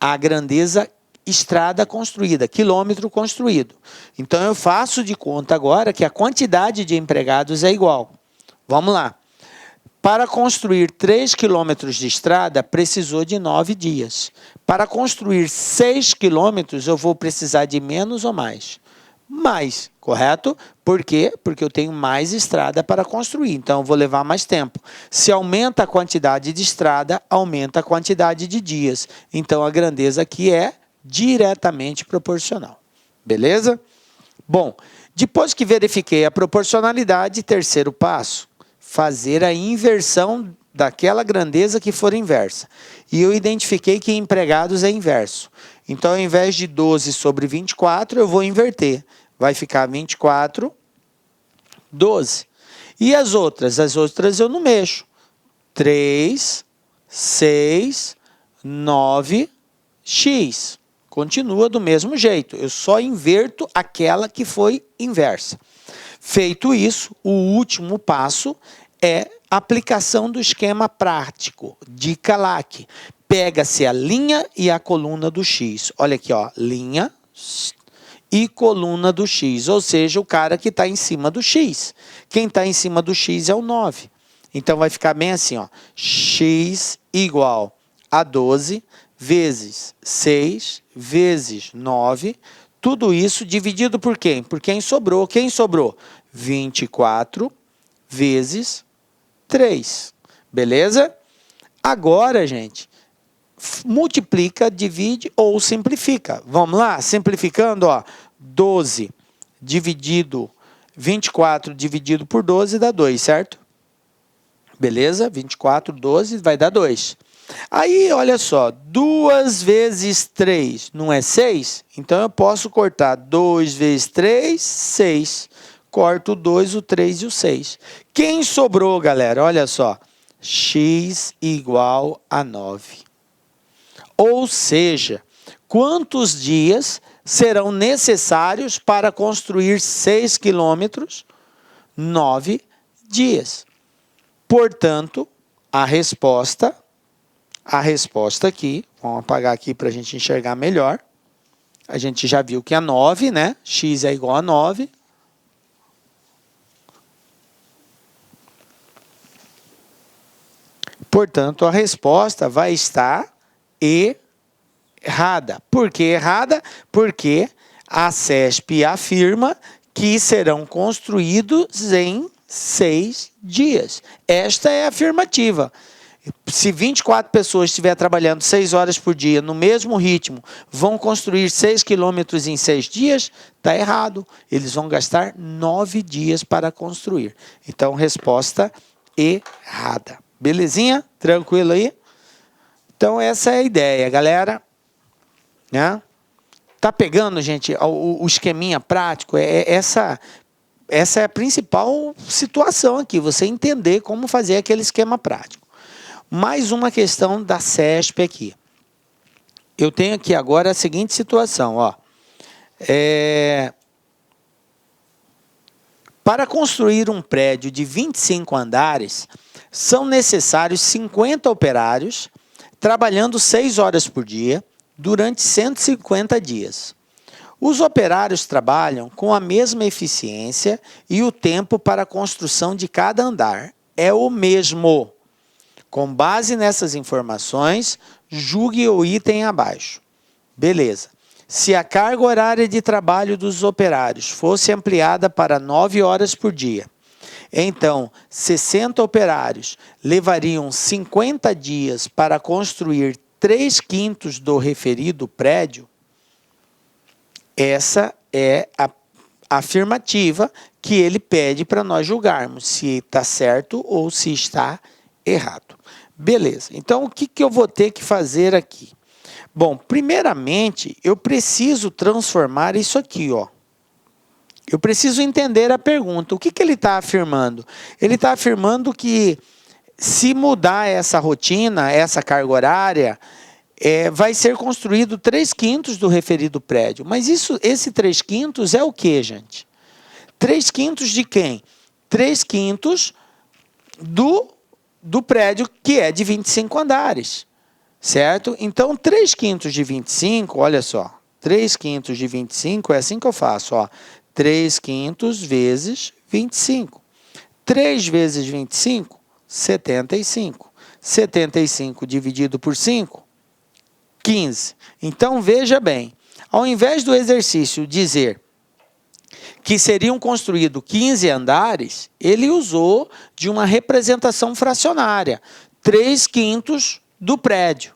A: a grandeza estrada construída, quilômetro construído. Então, eu faço de conta agora que a quantidade de empregados é igual. Vamos lá. Para construir 3 quilômetros de estrada, precisou de 9 dias. Para construir 6 quilômetros, eu vou precisar de menos ou mais? Mais, correto? Por quê? Porque eu tenho mais estrada para construir, então eu vou levar mais tempo. Se aumenta a quantidade de estrada, aumenta a quantidade de dias. Então, a grandeza aqui é diretamente proporcional. Beleza? Bom, depois que verifiquei a proporcionalidade, terceiro passo, fazer a inversão daquela grandeza que for inversa. E eu identifiquei que empregados é inverso. Então, ao invés de 12 sobre 24, eu vou inverter. Vai ficar 24, 12. E as outras? As outras eu não mexo. 3, 6, 9, x. Continua do mesmo jeito, eu só inverto aquela que foi inversa. Feito isso, o último passo é a aplicação do esquema prático de CALAC. Pega-se a linha e a coluna do x. Olha aqui, ó, linha e coluna do x, ou seja, o cara que está em cima do x. Quem está em cima do x é o 9. Então, vai ficar bem assim, ó, x igual a 12 vezes 6 vezes 9, tudo isso dividido por quem? Por quem sobrou. Quem sobrou? 24 vezes 3. Beleza? Agora, gente, multiplica, divide ou simplifica. Vamos lá? Simplificando, ó, 12 dividido, 24 dividido por 12 dá 2, certo? Beleza? 24, 12 vai dar 2. Aí, olha só, 2 vezes 3 não é 6? Então, eu posso cortar 2 vezes 3, 6. Corto o 2, o 3 e o 6. Quem sobrou, galera? Olha só, x igual a 9. Ou seja, quantos dias serão necessários para construir 6 quilômetros? 9 dias. Portanto, a resposta aqui, vamos apagar aqui para a gente enxergar melhor. A gente já viu que é 9, né? X é igual a 9. Portanto, a resposta vai estar errada. Por que errada? Porque a CESP afirma que serão construídos em 6 dias. Esta é a afirmativa. Se 24 pessoas estiverem trabalhando 6 horas por dia, no mesmo ritmo, vão construir 6 quilômetros em 6 dias, está errado. Eles vão gastar 9 dias para construir. Então, resposta errada. Belezinha? Tranquilo aí? Então, essa é a ideia, galera. Né? Tá pegando, gente, o esqueminha prático? Essa é a principal situação aqui, você entender como fazer aquele esquema prático. Mais uma questão da CESP aqui. Eu tenho aqui agora a seguinte situação, ó. Para construir um prédio de 25 andares, são necessários 50 operários, trabalhando 6 horas por dia, durante 150 dias. Os operários trabalham com a mesma eficiência e o tempo para a construção de cada andar é o mesmo. Com base nessas informações, julgue o item abaixo. Beleza. Se a carga horária de trabalho dos operários fosse ampliada para 9 horas por dia, então 60 operários levariam 50 dias para construir 3/5 do referido prédio. Essa é a afirmativa que ele pede para nós julgarmos se está certo ou se está errado. Beleza. Então, o que eu vou ter que fazer aqui? Bom, primeiramente, eu preciso transformar isso aqui, ó. Eu preciso entender a pergunta. O que ele está afirmando? Ele está afirmando que se mudar essa rotina, essa carga horária, vai ser construído 3/5 do referido prédio. Mas esse 3/5 é o que, gente? 3/5 de quem? 3/5 do prédio que é de 25 andares. Certo? Então, 3/5 de 25, olha só. 3/5 de 25 é assim que eu faço, ó. 3/5 vezes 25. 3 vezes 25, 75. 75 dividido por 5, 15. Então, veja bem, ao invés do exercício dizer que seriam construídos 15 andares, ele usou de uma representação fracionária, 3/5 do prédio.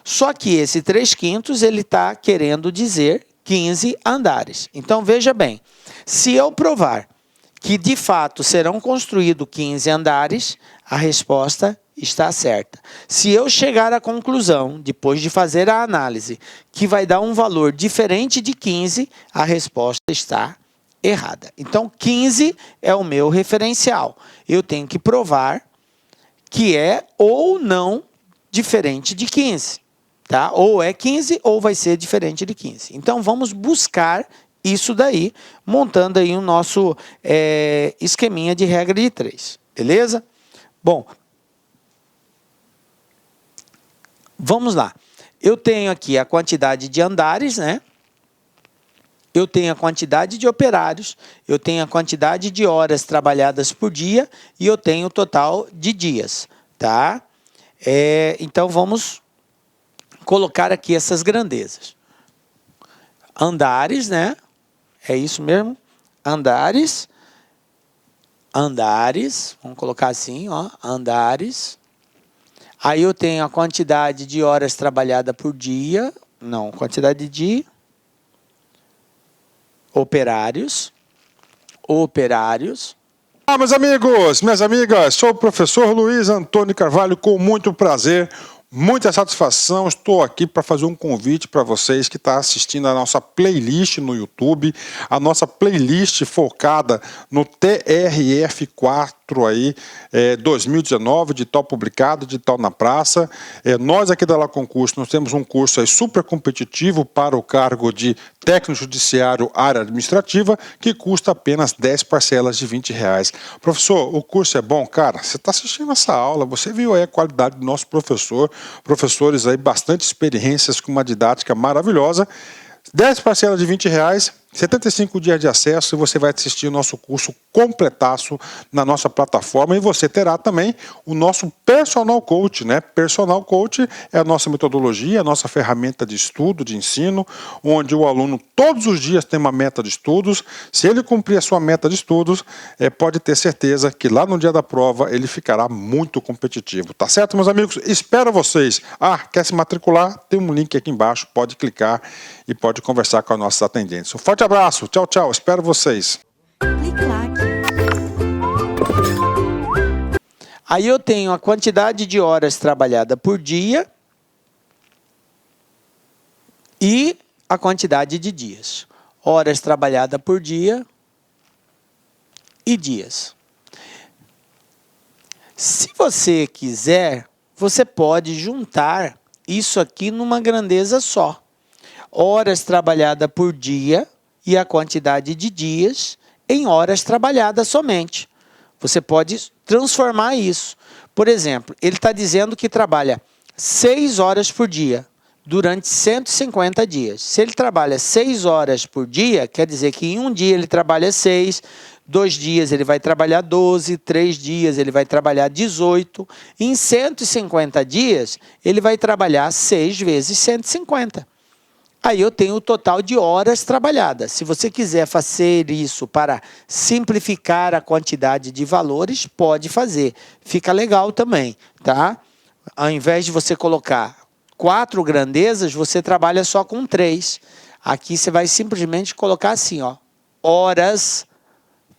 A: Só que esse 3/5 ele está querendo dizer 15 andares. Então, veja bem, se eu provar que de fato serão construídos 15 andares, a resposta está certa. Se eu chegar à conclusão, depois de fazer a análise, que vai dar um valor diferente de 15, a resposta está errada. Então, 15 é o meu referencial. Eu tenho que provar que é ou não diferente de 15. Tá? Ou é 15 ou vai ser diferente de 15. Então, vamos buscar isso daí, montando aí o nosso esqueminha de regra de 3. Beleza? Bom, vamos lá. Eu tenho aqui a quantidade de andares, né? Eu tenho a quantidade de operários, eu tenho a quantidade de horas trabalhadas por dia e eu tenho o total de dias, tá? Então, vamos colocar aqui essas grandezas. Andares, né? É isso mesmo? Andares. Vamos colocar assim, ó. Andares. Aí eu tenho a quantidade de horas trabalhadas por dia. Não, quantidade de operários.
B: Olá, meus amigos, minhas amigas. Sou o professor Luiz Antônio Carvalho, com muito prazer. Muita satisfação, estou aqui para fazer um convite para vocês que estão assistindo a nossa playlist no YouTube, a nossa playlist focada no TRF4 aí, 2019, de tal publicado, de tal na praça. Nós aqui da La Concurso, nós temos um curso aí super competitivo para o cargo de técnico judiciário área administrativa, que custa apenas 10 parcelas de R$20. Professor, o curso é bom? Cara, você está assistindo essa aula, você viu aí a qualidade do nosso professor, professores aí, bastante experiências com uma didática maravilhosa. 10 parcelas de R$20, 75 dias de acesso, e você vai assistir o nosso curso completaço na nossa plataforma, e você terá também o nosso Personal Coach, né? Personal Coach é a nossa metodologia, a nossa ferramenta de estudo, de ensino, onde o aluno todos os dias tem uma meta de estudos. Se ele cumprir a sua meta de estudos, pode ter certeza que lá no dia da prova ele ficará muito competitivo. Tá certo, meus amigos? Espero vocês. Quer se matricular? Tem um link aqui embaixo, pode clicar e pode conversar com os nossos atendentes. Um forte abraço, tchau, tchau, espero vocês.
A: Aí eu tenho a quantidade de horas trabalhadas por dia e a quantidade de dias. Horas trabalhadas por dia e dias. Se você quiser, você pode juntar isso aqui numa grandeza só. Horas trabalhadas por dia e a quantidade de dias em horas trabalhadas somente. Você pode transformar isso. Por exemplo, ele está dizendo que trabalha 6 horas por dia. durante 150 dias. Se ele trabalha 6 horas por dia, quer dizer que em um dia ele trabalha 6, 2 dias ele vai trabalhar 12, 3 dias ele vai trabalhar 18. Em 150 dias, ele vai trabalhar 6 vezes 150. Aí eu tenho o total de horas trabalhadas. Se você quiser fazer isso para simplificar a quantidade de valores, pode fazer. Fica legal também, tá? Ao invés de você colocar 4 grandezas, você trabalha só com 3. Aqui você vai simplesmente colocar assim, ó, horas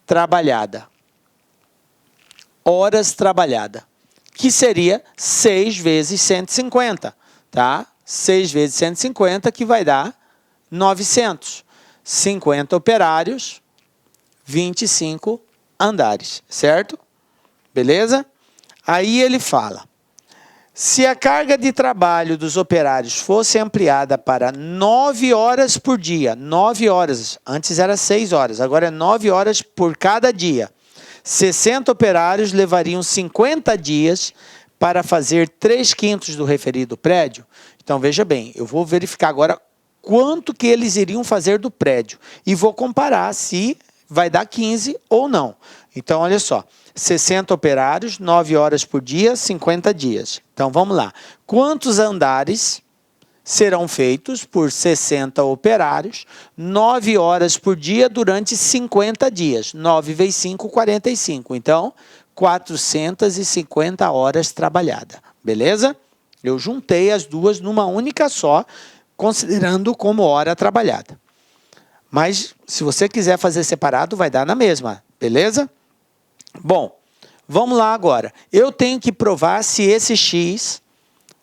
A: trabalhada. Horas trabalhada, que seria 6 vezes 150, tá? 6 vezes 150, que vai dar 900. 50 operários, 25 andares, certo? Beleza? Aí ele fala, se a carga de trabalho dos operários fosse ampliada para 9 horas por dia, 9 horas, antes era 6 horas, agora é 9 horas por cada dia, 60 operários levariam 50 dias para fazer 3/5 do referido prédio. Então, veja bem, eu vou verificar agora quanto que eles iriam fazer do prédio e vou comparar se vai dar 15 ou não. Então, olha só, 60 operários, 9 horas por dia, 50 dias. Então, vamos lá. Quantos andares serão feitos por 60 operários, 9 horas por dia durante 50 dias? 9 vezes 5, 45. Então, 450 horas trabalhadas. Beleza? Eu juntei as duas numa única só, considerando como hora trabalhada. Mas, se você quiser fazer separado, vai dar na mesma. Beleza? Bom, vamos lá agora. Eu tenho que provar se esse x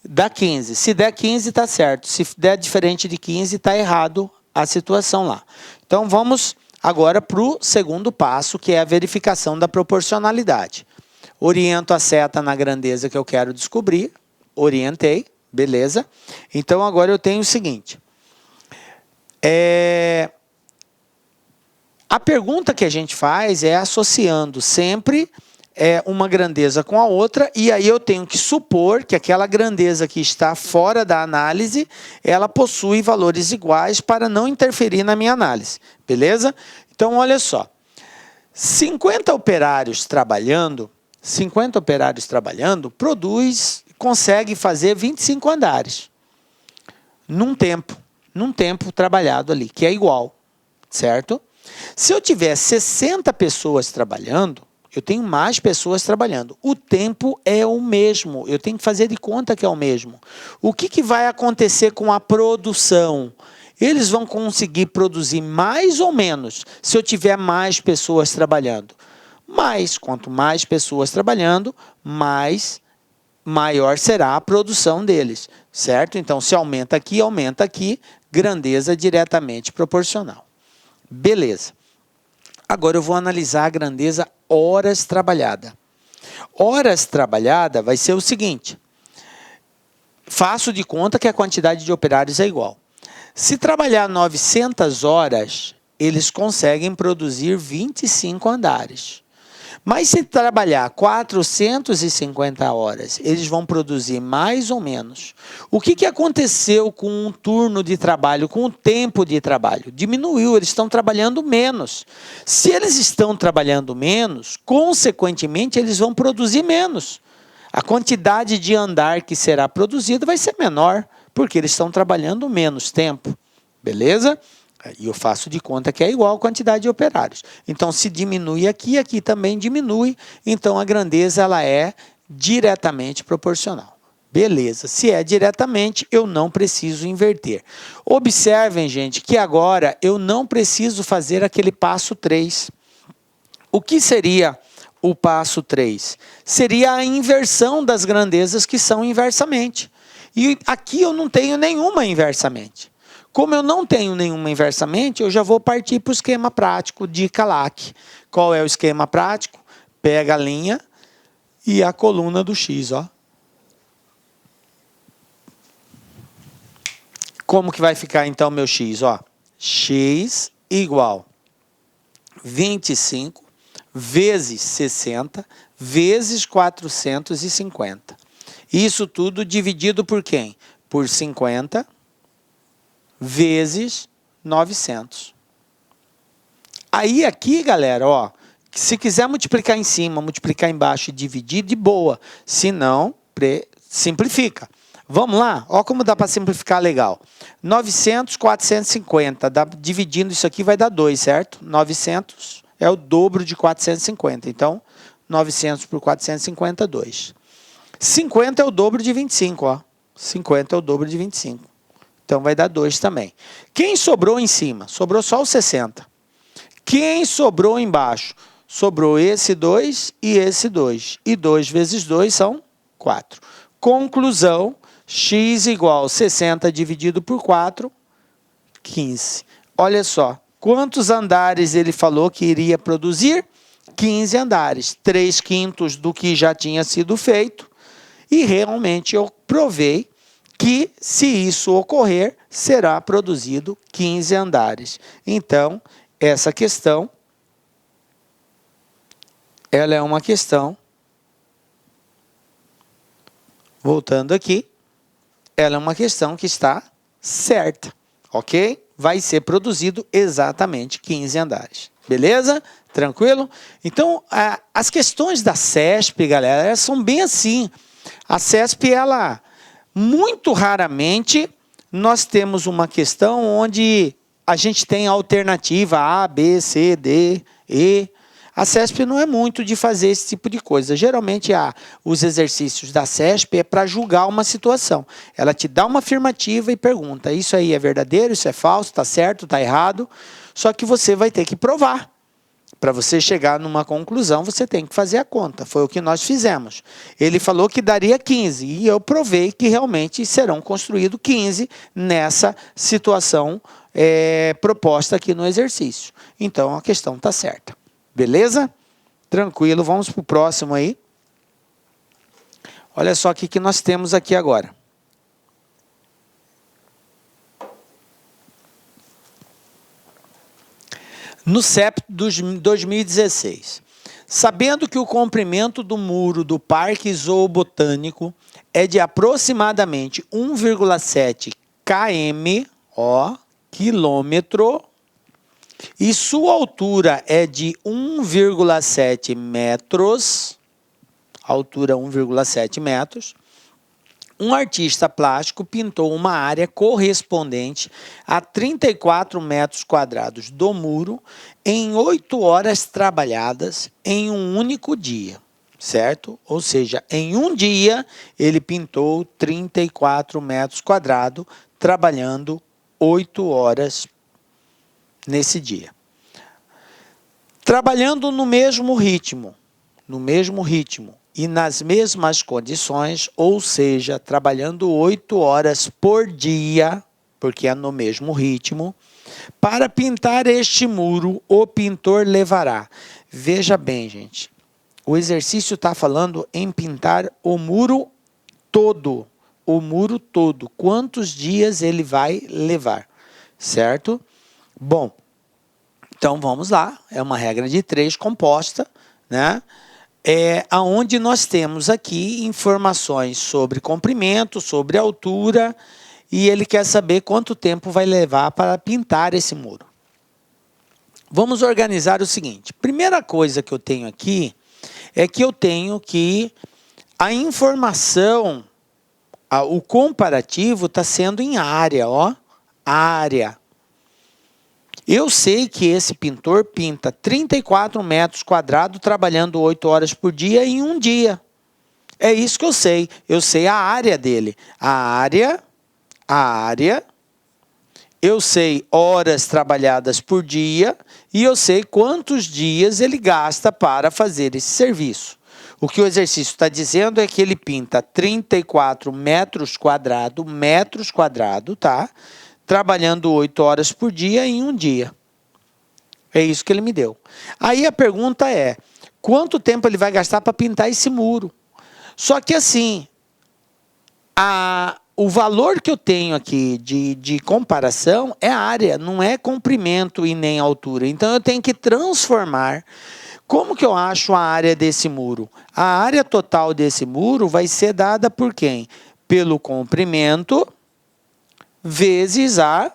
A: dá 15. Se der 15, está certo. Se der diferente de 15, está errado a situação lá. Então, vamos agora para o segundo passo, que é a verificação da proporcionalidade. Oriento a seta na grandeza que eu quero descobrir. Orientei, beleza? Então, agora eu tenho o seguinte. A pergunta que a gente faz é associando sempre uma grandeza com a outra, e aí eu tenho que supor que aquela grandeza que está fora da análise, ela possui valores iguais para não interferir na minha análise, beleza? Então, olha só, 50 operários trabalhando consegue fazer 25 andares num tempo trabalhado ali, que é igual, certo? Se eu tiver 60 pessoas trabalhando, eu tenho mais pessoas trabalhando. O tempo é o mesmo, eu tenho que fazer de conta que é o mesmo. O que vai acontecer com a produção? Eles vão conseguir produzir mais ou menos se eu tiver mais pessoas trabalhando. Mas, quanto mais pessoas trabalhando, maior será a produção deles, certo? Então, se aumenta aqui, grandeza diretamente proporcional. Beleza. Agora eu vou analisar a grandeza horas trabalhada. Horas trabalhada vai ser o seguinte. Faço de conta que a quantidade de operários é igual. Se trabalhar 900 horas, eles conseguem produzir 25 andares. Mas se trabalhar 450 horas, eles vão produzir mais ou menos. O que aconteceu com o turno de trabalho, com o tempo de trabalho? Diminuiu, eles estão trabalhando menos. Se eles estão trabalhando menos, consequentemente, eles vão produzir menos. A quantidade de andar que será produzida vai ser menor, porque eles estão trabalhando menos tempo. Beleza? E eu faço de conta que é igual a quantidade de operários. Então, se diminui aqui, aqui também diminui. Então, a grandeza ela é diretamente proporcional. Beleza. Se é diretamente, eu não preciso inverter. Observem, gente, que agora eu não preciso fazer aquele passo 3. O que seria o passo 3? Seria a inversão das grandezas que são inversamente. E aqui eu não tenho nenhuma inversamente. Como eu não tenho nenhuma inversamente, eu já vou partir para o esquema prático de Calac. Qual é o esquema prático? Pega a linha e a coluna do x, ó. Como que vai ficar então meu x, ó? X igual 25 vezes 60 vezes 450. Isso tudo dividido por quem? por 50 vezes 900. Aí aqui, galera, ó, se quiser multiplicar em cima, multiplicar embaixo e dividir, de boa. Se não, simplifica. Vamos lá? Ó como dá para simplificar legal. 900, 450. Dividindo isso aqui vai dar 2, certo? 900 é o dobro de 450. Então, 900 por 450, 2. 50 é o dobro de 25, ó. 50 é o dobro de 25. Então, vai dar 2 também. Quem sobrou em cima? Sobrou só o 60. Quem sobrou embaixo? Sobrou esse 2 e esse 2. E 2 vezes 2 são 4. Conclusão, x igual 60 dividido por 4, 15. Olha só, quantos andares ele falou que iria produzir? 15 andares. 3/5 do que já tinha sido feito. E realmente eu provei que, se isso ocorrer, será produzido 15 andares. Então, essa questão, ela é uma questão, voltando aqui, ela é uma questão que está certa, ok? Vai ser produzido exatamente 15 andares. Beleza? Tranquilo? Então, as questões da CESP, galera, elas são bem assim. A CESP, ela, muito raramente, nós temos uma questão onde a gente tem a alternativa A, B, C, D, E. A CESP não é muito de fazer esse tipo de coisa. Geralmente, os exercícios da CESP é para julgar uma situação. Ela te dá uma afirmativa e pergunta, isso aí é verdadeiro, isso é falso, está certo, está errado. Só que você vai ter que provar. Para você chegar numa conclusão, você tem que fazer a conta. Foi o que nós fizemos. Ele falou que daria 15 e eu provei que realmente serão construídos 15 nessa situação proposta aqui no exercício. Então, a questão está certa. Beleza? Tranquilo. Vamos para o próximo aí. Olha só o que nós temos aqui agora. No CEP de 2016, sabendo que o comprimento do muro do Parque Zoobotânico é de aproximadamente 1,7 km, quilômetro, e sua altura é de 1,7 metros, altura 1,7 metros, um artista plástico pintou uma área correspondente a 34 metros quadrados do muro em 8 horas trabalhadas em um único dia, certo? Ou seja, em um dia ele pintou 34 metros quadrados, trabalhando 8 horas nesse dia. Trabalhando no mesmo ritmo, e nas mesmas condições, ou seja, trabalhando 8 horas por dia, porque é no mesmo ritmo, para pintar este muro, o pintor levará. Veja bem, gente, o exercício está falando em pintar o muro todo. Quantos dias ele vai levar, certo? Bom, então vamos lá, é uma regra de 3 composta, né? Aonde nós temos aqui informações sobre comprimento, sobre altura, e ele quer saber quanto tempo vai levar para pintar esse muro. Vamos organizar o seguinte. Primeira coisa que eu tenho aqui é que eu tenho que a informação, o comparativo está sendo em área, área. Eu sei que esse pintor pinta 34 metros quadrados trabalhando 8 horas por dia em um dia. É isso que eu sei. Eu sei a área dele. A área. Eu sei horas trabalhadas por dia e eu sei quantos dias ele gasta para fazer esse serviço. O que o exercício está dizendo é que ele pinta 34 metros quadrados, tá? Trabalhando 8 horas por dia em um dia. É isso que ele me deu. Aí a pergunta é, quanto tempo ele vai gastar para pintar esse muro? Só que assim, o valor que eu tenho aqui de comparação é área, não é comprimento e nem altura. Então eu tenho que transformar. Como que eu acho a área desse muro? A área total desse muro vai ser dada por quem? Pelo comprimento vezes a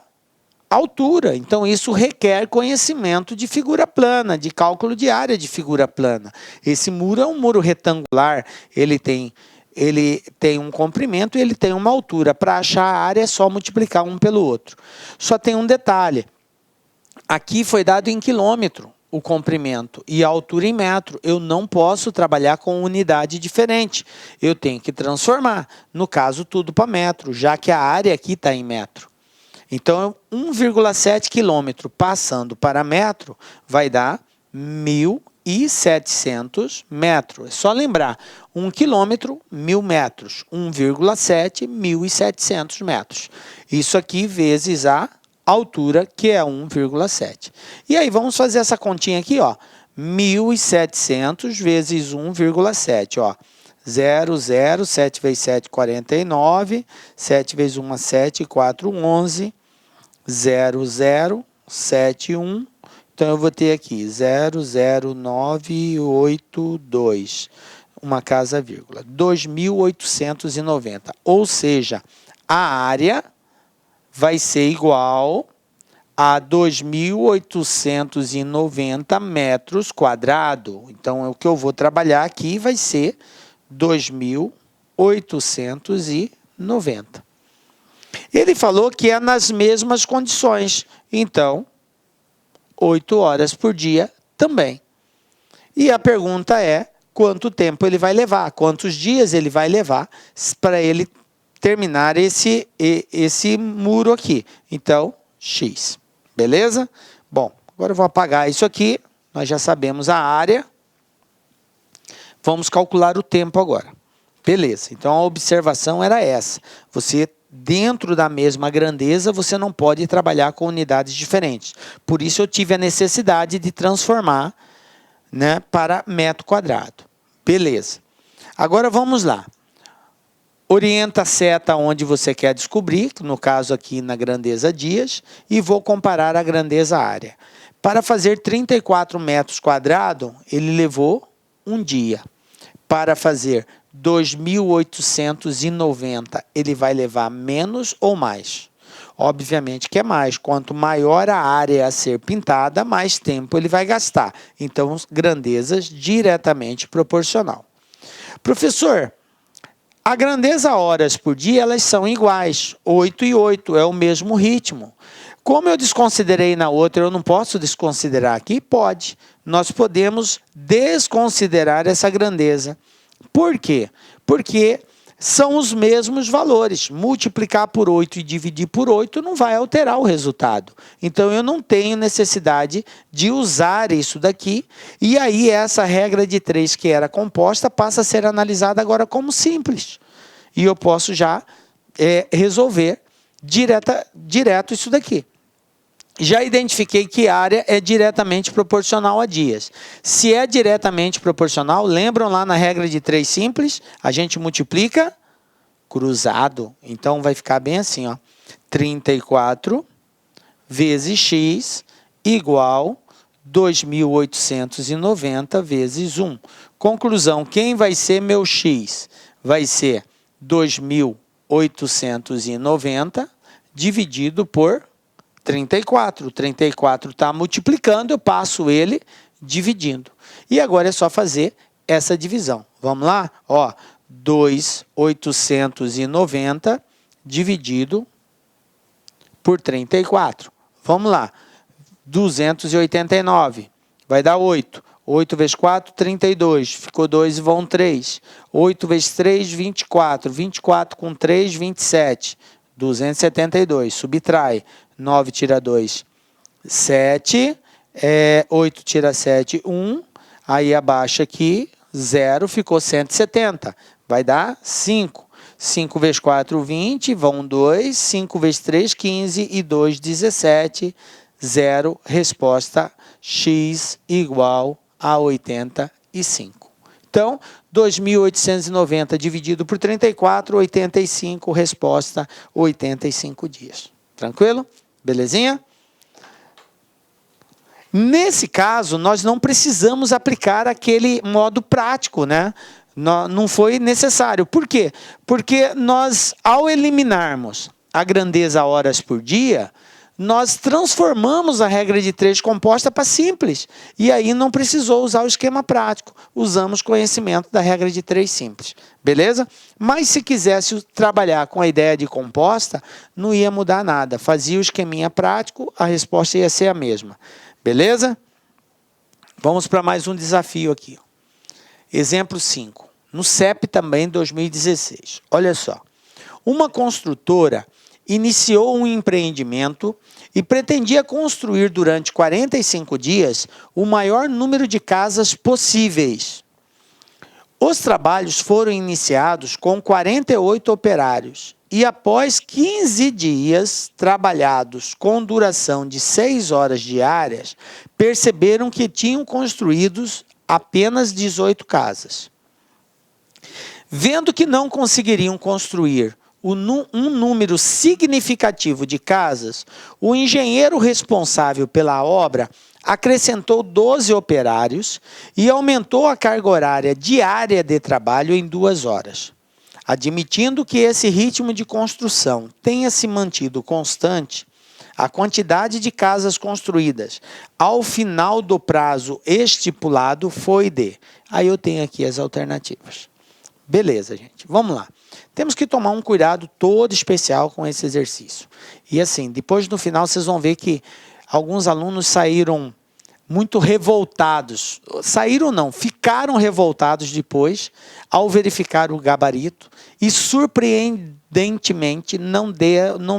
A: altura. Então, isso requer conhecimento de figura plana, de cálculo de área de figura plana. Esse muro é um muro retangular, ele tem um comprimento e ele tem uma altura. Para achar a área é só multiplicar um pelo outro. Só tem um detalhe. Aqui foi dado em quilômetro o comprimento e a altura em metro. Eu não posso trabalhar com unidade diferente. Eu tenho que transformar. No caso, tudo para metro, já que a área aqui está em metro. Então, 1,7 quilômetro passando para metro vai dar 1.700 metros. É só lembrar, 1 quilômetro, 1.000 metros. 1,7, 1.700 metros. Isso aqui vezes a altura, que é 1,7. E aí, vamos fazer essa continha aqui, ó. 1.700 vezes 1,7, ó. 0, 0, 7 vezes 7, 49, 7 vezes 1 é 7, 4, 11, 0, 0, 7, 1. Então, eu vou ter aqui 0, 0, 9, 8, 2. Uma casa, vírgula. 2.890. Ou seja, a área vai ser igual a 2.890 metros quadrados. Então, o que eu vou trabalhar aqui vai ser 2.890. Ele falou que é nas mesmas condições. Então, 8 horas por dia também. E a pergunta é, quanto tempo ele vai levar? Quantos dias ele vai levar para ele terminar esse muro aqui? Então, X. Beleza? Bom, agora eu vou apagar isso aqui. Nós já sabemos a área. Vamos calcular o tempo agora. Beleza, então a observação era essa. Você, dentro da mesma grandeza, você não pode trabalhar com unidades diferentes. Por isso eu tive a necessidade de transformar, né, para metro quadrado. Beleza. Agora vamos lá. Orienta a seta onde você quer descobrir, no caso aqui na grandeza dias, e vou comparar a grandeza área. Para fazer 34 metros quadrados, ele levou um dia. Para fazer 2.890, ele vai levar menos ou mais? Obviamente que é mais. Quanto maior a área a ser pintada, mais tempo ele vai gastar. Então, grandezas diretamente proporcional. Professor, a grandeza horas por dia, elas são iguais. 8 e 8, é o mesmo ritmo. Como eu desconsiderei na outra, eu não posso desconsiderar aqui? Pode. Nós podemos desconsiderar essa grandeza. Por quê? Porque são os mesmos valores. Multiplicar por 8 e dividir por 8 não vai alterar o resultado. Então, eu não tenho necessidade de usar isso daqui. E aí, essa regra de 3 que era composta passa a ser analisada agora como simples. E eu posso já resolver direto isso daqui. Já identifiquei que área é diretamente proporcional a dias. Se é diretamente proporcional, lembram lá na regra de 3 simples? A gente multiplica cruzado. Então, vai ficar bem assim, ó. 34 vezes x igual 2.890 vezes 1. Conclusão, quem vai ser meu x? Vai ser 2.890 dividido por 34. 34 está multiplicando, eu passo ele dividindo. E agora é só fazer essa divisão. Vamos lá? Ó, 2.890 dividido por 34. Vamos lá. 289. Vai dar 8. 8 vezes 4, 32. Ficou 2 e vão 3. 8 vezes 3, 24. 24 com 3, 27. 272. Subtrai. 9 tira 2, 7. 8 tira 7, 1. Aí abaixa aqui, 0, ficou 170. Vai dar 5. 5 vezes 4, 20. Vão 2. 5 vezes 3, 15. E 2, 17. 0. Resposta x igual a 85. Então, 2.890 dividido por 34, 85. Resposta, 85 dias. Tranquilo? Belezinha? Nesse caso, nós não precisamos aplicar aquele modo prático, né? Não foi necessário. Por quê? Porque nós, ao eliminarmos a grandeza horas por dia, nós transformamos a regra de 3 composta para simples. E aí não precisou usar o esquema prático. Usamos conhecimento da regra de 3 simples. Beleza? Mas se quisesse trabalhar com a ideia de composta, não ia mudar nada. Fazia o esqueminha prático, a resposta ia ser a mesma. Beleza? Vamos para mais um desafio aqui. Exemplo 5. No CEP também, 2016. Olha só. Uma construtora iniciou um empreendimento e pretendia construir durante 45 dias o maior número de casas possíveis. Os trabalhos foram iniciados com 48 operários e após 15 dias trabalhados com duração de 6 horas diárias, perceberam que tinham construídos apenas 18 casas. Vendo que não conseguiriam construir um número significativo de casas, o engenheiro responsável pela obra acrescentou 12 operários e aumentou a carga horária diária de trabalho em 2 horas. Admitindo que esse ritmo de construção tenha se mantido constante, a quantidade de casas construídas ao final do prazo estipulado foi de... Aí eu tenho aqui as alternativas. Beleza, gente. Vamos lá. Temos que tomar um cuidado todo especial com esse exercício. E assim, depois no final vocês vão ver que alguns alunos saíram muito revoltados. Saíram não, ficaram revoltados depois ao verificar o gabarito e surpreendentemente não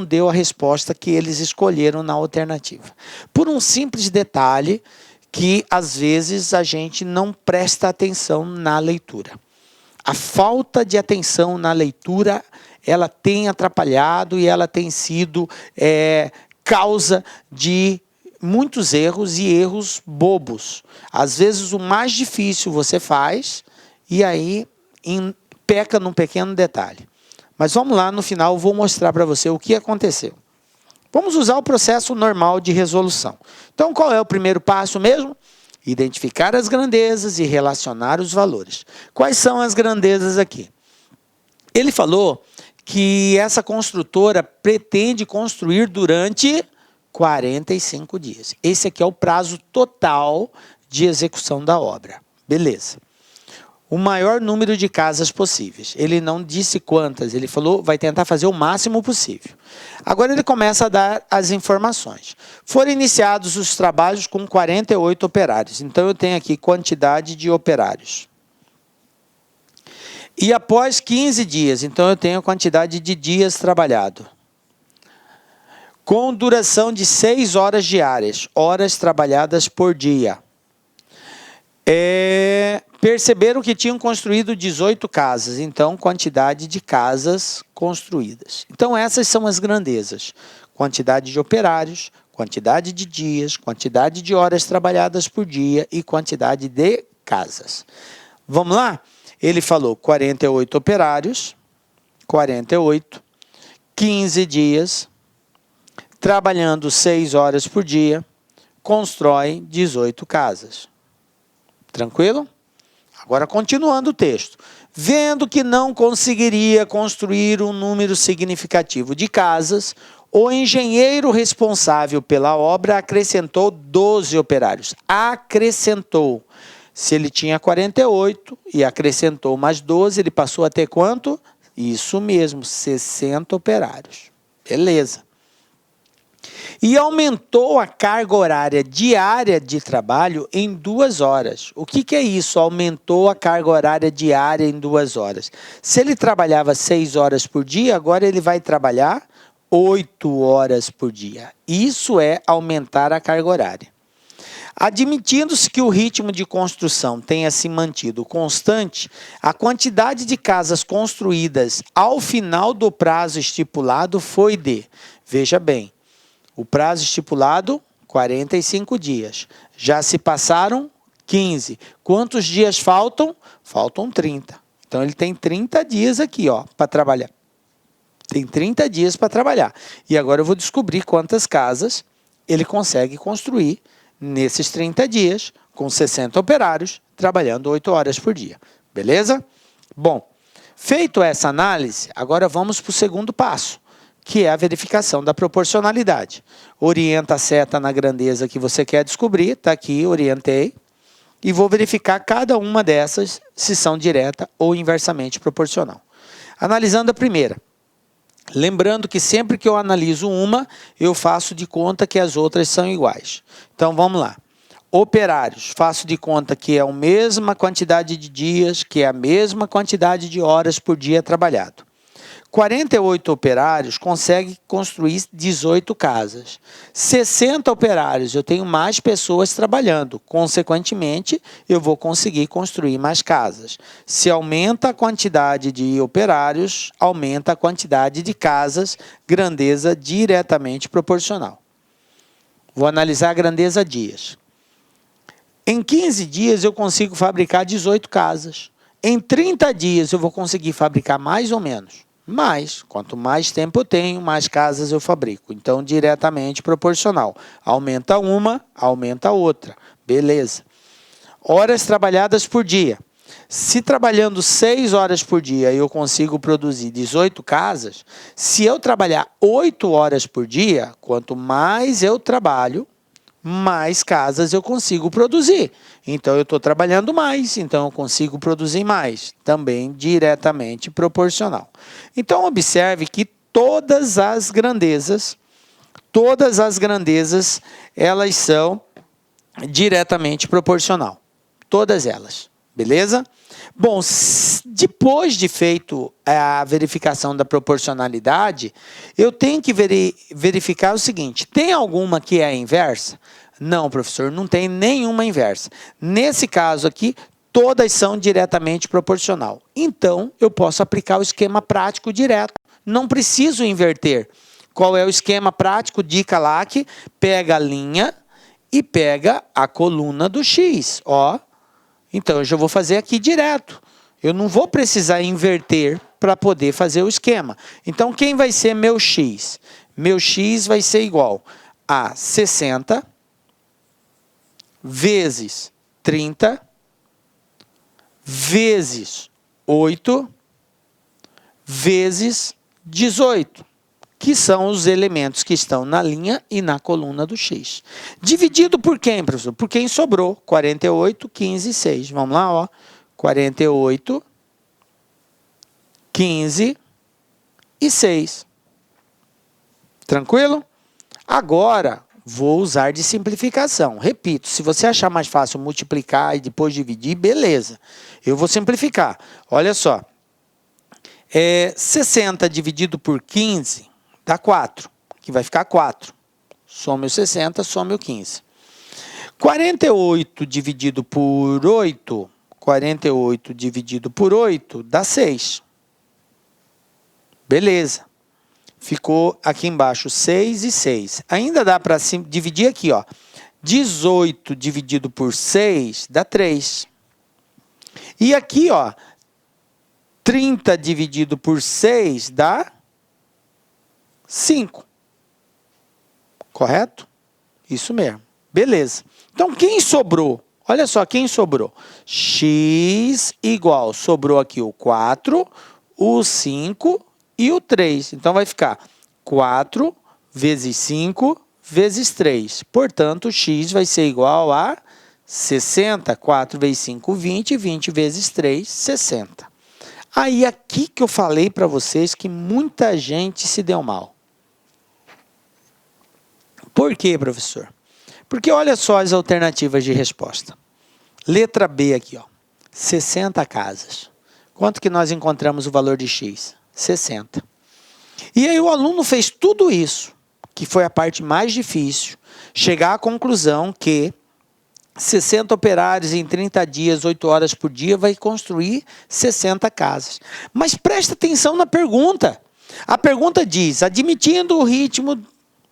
A: deu a resposta que eles escolheram na alternativa. Por um simples detalhe que às vezes a gente não presta atenção na leitura. A falta de atenção na leitura, ela tem atrapalhado e ela tem sido causa de muitos erros e erros bobos. Às vezes o mais difícil você faz e aí peca num pequeno detalhe. Mas vamos lá, no final eu vou mostrar para você o que aconteceu. Vamos usar o processo normal de resolução. Então qual é o primeiro passo mesmo? Identificar as grandezas e relacionar os valores. Quais são as grandezas aqui? Ele falou que essa construtora pretende construir durante 45 dias. Esse aqui é o prazo total de execução da obra. Beleza. O maior número de casas possíveis. Ele não disse quantas, ele falou vai tentar fazer o máximo possível. Agora ele começa a dar as informações. Foram iniciados os trabalhos com 48 operários. Então eu tenho aqui quantidade de operários. E após 15 dias, então eu tenho a quantidade de dias trabalhado. Com duração de 6 horas diárias, horas trabalhadas por dia. Perceberam que tinham construído 18 casas, então quantidade de casas construídas. Então essas são as grandezas. Quantidade de operários, quantidade de dias, quantidade de horas trabalhadas por dia e quantidade de casas. Vamos lá? Ele falou 48 operários, 48, 15 dias, trabalhando 6 horas por dia, constrói 18 casas. Tranquilo? Agora, continuando o texto. Vendo que não conseguiria construir um número significativo de casas, o engenheiro responsável pela obra acrescentou 12 operários. Acrescentou. Se ele tinha 48 e acrescentou mais 12, ele passou a ter quanto? Isso mesmo, 60 operários. Beleza. E aumentou a carga horária diária de trabalho em 2 horas. O que é isso? Aumentou a carga horária diária em 2 horas. Se ele trabalhava 6 horas por dia, agora ele vai trabalhar 8 horas por dia. Isso é aumentar a carga horária. Admitindo-se que o ritmo de construção tenha se mantido constante, a quantidade de casas construídas ao final do prazo estipulado foi de, veja bem, o prazo estipulado, 45 dias. Já se passaram 15. Quantos dias faltam? Faltam 30. Então, ele tem 30 dias aqui para trabalhar. Tem 30 dias para trabalhar. E agora eu vou descobrir quantas casas ele consegue construir nesses 30 dias, com 60 operários, trabalhando 8 horas por dia. Beleza? Bom, feito essa análise, agora vamos para o segundo passo, que é a verificação da proporcionalidade. Orienta a seta na grandeza que você quer descobrir, está aqui, orientei, e vou verificar cada uma dessas se são direta ou inversamente proporcional. Analisando a primeira. Lembrando que sempre que eu analiso uma, eu faço de conta que as outras são iguais. Então, vamos lá. Operários, faço de conta que é a mesma quantidade de dias, que é a mesma quantidade de horas por dia trabalhado. 48 operários conseguem construir 18 casas. 60 operários, eu tenho mais pessoas trabalhando. Consequentemente, eu vou conseguir construir mais casas. Se aumenta a quantidade de operários, aumenta a quantidade de casas, grandeza diretamente proporcional. Vou analisar a grandeza dias. Em 15 dias, eu consigo fabricar 18 casas. Em 30 dias, eu vou conseguir fabricar mais ou menos. Mas, quanto mais tempo eu tenho, mais casas eu fabrico. Então, diretamente proporcional. Aumenta uma, aumenta a outra. Beleza. Horas trabalhadas por dia. Se trabalhando 6 horas por dia eu consigo produzir 18 casas, se eu trabalhar 8 horas por dia, quanto mais eu trabalho, mais casas eu consigo produzir. Então, eu estou trabalhando mais, então eu consigo produzir mais. Também diretamente proporcional. Então, observe que todas as grandezas, elas são diretamente proporcional. Todas elas. Beleza? Bom, depois de feito a verificação da proporcionalidade, eu tenho que verificar o seguinte: tem alguma que é a inversa? Não, professor, não tem nenhuma inversa. Nesse caso aqui, todas são diretamente proporcional. Então, eu posso aplicar o esquema prático direto. Não preciso inverter. Qual é o esquema prático? Dica lá que pega a linha e pega a coluna do X. Ó. Então, eu já vou fazer aqui direto. Eu não vou precisar inverter para poder fazer o esquema. Então, quem vai ser meu X? Meu X vai ser igual a 60 vezes 30 vezes 8 vezes 18, que são os elementos que estão na linha e na coluna do X. Dividido por quem, professor? Por quem sobrou. 48, 15 e 6. Vamos lá, ó. 48, 15 e 6. Tranquilo? Agora, vou usar de simplificação. Repito, se você achar mais fácil multiplicar e depois dividir, beleza. Eu vou simplificar. Olha só. 60 dividido por 15 dá 4, que vai ficar 4. Some o 60, some o 15. 48 dividido por 8, 48 dividido por 8 dá 6. Beleza. Ficou aqui embaixo 6 e 6. Ainda dá para dividir aqui, ó. 18 dividido por 6 dá 3. E aqui, ó, 30 dividido por 6 dá 5. Correto? Isso mesmo. Beleza. Então, quem sobrou? Olha só, quem sobrou? X igual, sobrou aqui o 4, o 5 e o 3. Então, vai ficar 4 vezes 5 vezes 3. Portanto, X vai ser igual a 60. 4 vezes 5, 20. 20 vezes 3, 60. Aí, aqui que eu falei para vocês que muita gente se deu mal. Por quê, professor? Porque olha só as alternativas de resposta. Letra B aqui, ó. 60 casas. Quanto que nós encontramos o valor de X? 60. E aí o aluno fez tudo isso, que foi a parte mais difícil, chegar à conclusão que 60 operários em 30 dias, 8 horas por dia, vai construir 60 casas. Mas presta atenção na pergunta. A pergunta diz, admitindo o ritmo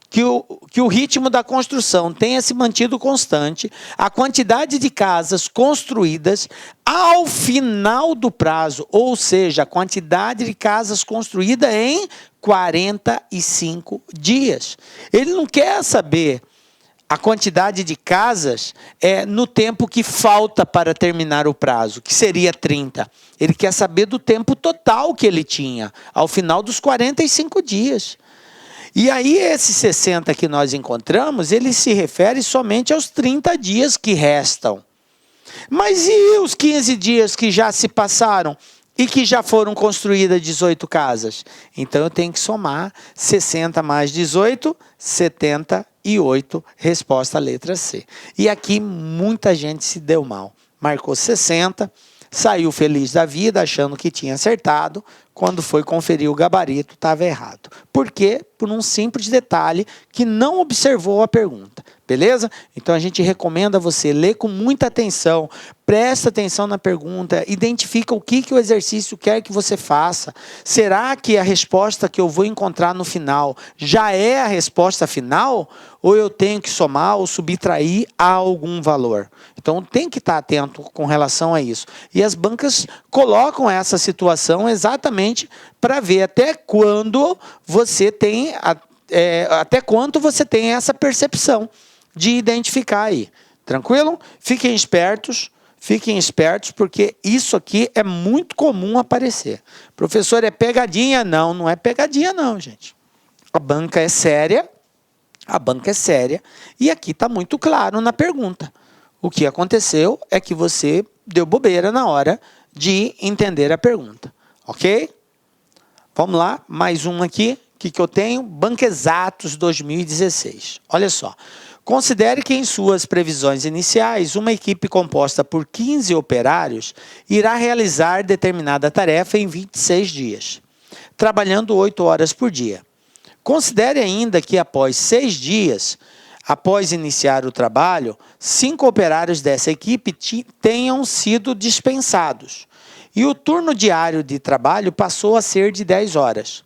A: que o ritmo da construção tenha se mantido constante, a quantidade de casas construídas ao final do prazo, ou seja, a quantidade de casas construídas em 45 dias. Ele não quer saber a quantidade de casas no tempo que falta para terminar o prazo, que seria 30. Ele quer saber do tempo total que ele tinha, ao final dos 45 dias. E aí esses 60 que nós encontramos, ele se refere somente aos 30 dias que restam. Mas e os 15 dias que já se passaram e que já foram construídas 18 casas? Então eu tenho que somar 60 mais 18, 78, resposta letra C. E aqui muita gente se deu mal. Marcou 60, saiu feliz da vida, achando que tinha acertado. Quando foi conferir o gabarito, estava errado. Por quê? Por um simples detalhe que não observou a pergunta. Beleza? Então a gente recomenda você ler com muita atenção, presta atenção na pergunta, identifica o que o exercício quer que você faça. Será que a resposta que eu vou encontrar no final já é a resposta final? Ou eu tenho que somar ou subtrair a algum valor? Então tem que estar atento com relação a isso. E as bancas colocam essa situação exatamente para ver até quando você tem até quanto você tem essa percepção de identificar aí. Tranquilo? Fiquem espertos, porque isso aqui é muito comum aparecer. Professor, é pegadinha? Não, não é pegadinha não, gente. A banca é séria, e aqui está muito claro na pergunta. O que aconteceu é que você deu bobeira na hora de entender a pergunta, ok? Vamos lá, mais um aqui. O que eu tenho? Banca Exatos 2016. Olha só. Considere que em suas previsões iniciais, uma equipe composta por 15 operários irá realizar determinada tarefa em 26 dias, trabalhando 8 horas por dia. Considere ainda que após 6 dias, após iniciar o trabalho, 5 operários dessa equipe tenham sido dispensados e o turno diário de trabalho passou a ser de 10 horas.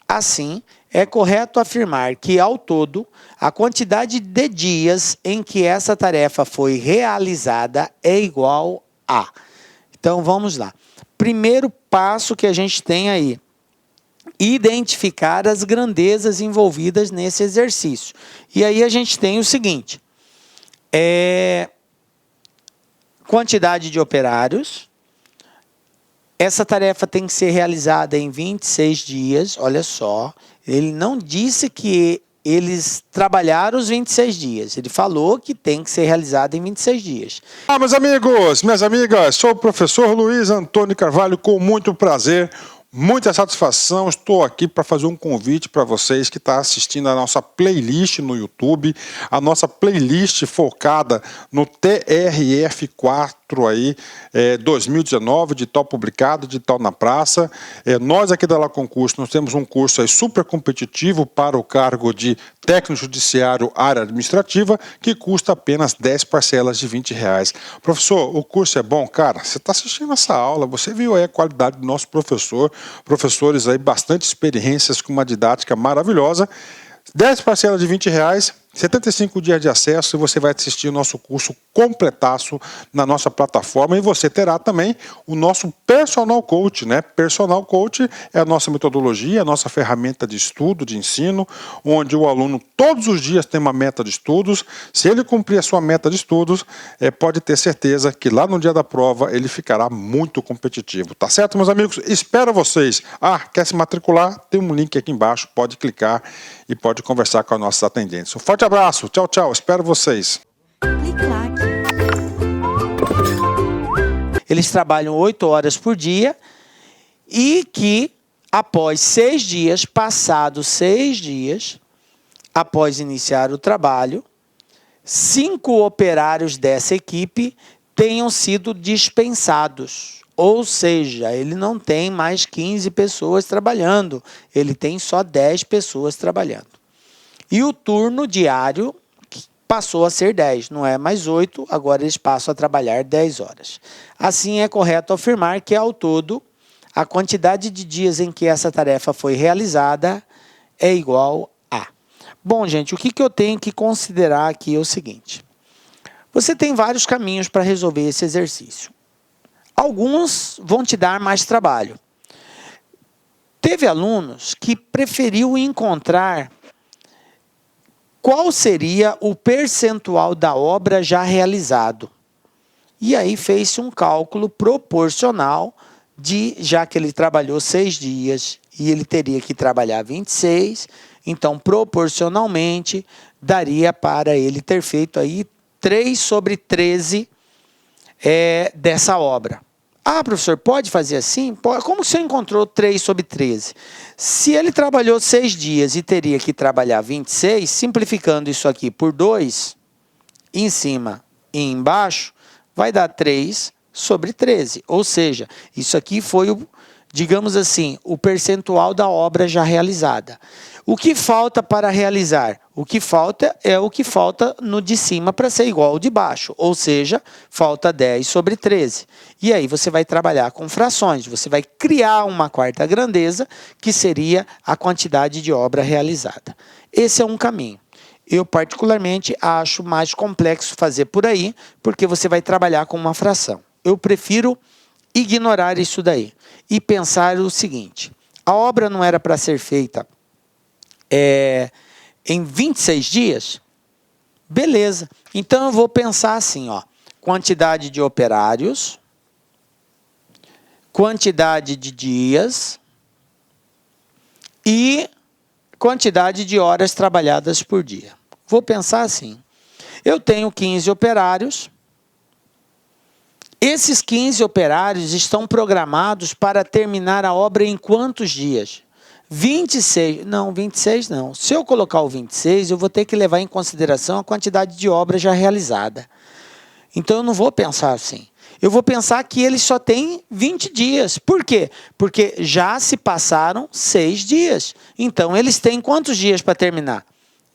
A: Assim, é correto afirmar que, ao todo, a quantidade de dias em que essa tarefa foi realizada é igual a... Então, vamos lá. Primeiro passo que a gente tem aí, identificar as grandezas envolvidas nesse exercício. E aí a gente tem o seguinte, quantidade de operários. Essa tarefa tem que ser realizada em 26 dias, olha só. Ele não disse que eles trabalharam os 26 dias. Ele falou que tem que ser realizada em 26 dias.
B: Meus amigos, minhas amigas, sou o professor Luiz Antônio Carvalho, com muito prazer, muita satisfação. Estou aqui para fazer um convite para vocês que estão assistindo a nossa playlist no YouTube, a nossa playlist focada no TRF4 aí, 2019, de tal publicado, de tal na praça. Nós aqui da La Concurso, nós temos um curso aí super competitivo para o cargo de técnico judiciário área administrativa, que custa apenas 10 parcelas de R$20. Professor, o curso é bom? Cara, você está assistindo essa aula, você viu aí a qualidade do nosso professor, professores aí bastante experiências com uma didática maravilhosa. 10 parcelas de R$20, 75 dias de acesso, e você vai assistir o nosso curso completaço na nossa plataforma, e você terá também o nosso Personal Coach, né? Personal Coach é a nossa metodologia, a nossa ferramenta de estudo, de ensino, onde o aluno todos os dias tem uma meta de estudos. Se ele cumprir a sua meta de estudos, pode ter certeza que lá no dia da prova ele ficará muito competitivo, tá certo, meus amigos? Espero vocês. Quer se matricular? Tem um link aqui embaixo, pode clicar e pode conversar com as nossas atendentes. Um forte abraço, tchau, tchau, espero vocês.
A: Eles trabalham 8 horas por dia e que, após 6 dias, passados 6 dias, após iniciar o trabalho, 5 operários dessa equipe tenham sido dispensados. Ou seja, ele não tem mais 15 pessoas trabalhando, ele tem só 10 pessoas trabalhando. E o turno diário passou a ser 10, não é mais 8, agora eles passam a trabalhar 10 horas. Assim, é correto afirmar que, ao todo, a quantidade de dias em que essa tarefa foi realizada é igual a... Bom, gente, o que eu tenho que considerar aqui é o seguinte. Você tem vários caminhos para resolver esse exercício. Alguns vão te dar mais trabalho. Teve alunos que preferiu encontrar qual seria o percentual da obra já realizado. E aí fez-se um cálculo proporcional já que ele trabalhou 6 dias e ele teria que trabalhar 26, Então, proporcionalmente, daria para ele ter feito aí 3/13 dessa obra. Ah, professor, pode fazer assim? Pode. Como você encontrou 3/13? Se ele trabalhou 6 dias e teria que trabalhar 26, simplificando isso aqui por 2, em cima e embaixo, vai dar 3/13. Ou seja, isso aqui foi, digamos assim, o percentual da obra já realizada. O que falta para realizar? O que falta é o que falta no de cima para ser igual ao de baixo. Ou seja, falta 10/13. E aí você vai trabalhar com frações. Você vai criar uma quarta grandeza, que seria a quantidade de obra realizada. Esse é um caminho. Eu, particularmente, acho mais complexo fazer por aí, porque você vai trabalhar com uma fração. Eu prefiro ignorar isso daí e pensar o seguinte: a obra não era para ser feita em 26 dias? Beleza. Então, eu vou pensar assim, ó, quantidade de operários, quantidade de dias e quantidade de horas trabalhadas por dia. Vou pensar assim: eu tenho 15 operários. Esses 15 operários estão programados para terminar a obra em quantos dias? 26. Não, 26 não. Se eu colocar o 26, eu vou ter que levar em consideração a quantidade de obra já realizada. Então, eu não vou pensar assim. Eu vou pensar que eles só têm 20 dias. Por quê? Porque já se passaram 6 dias. Então, eles têm quantos dias para terminar?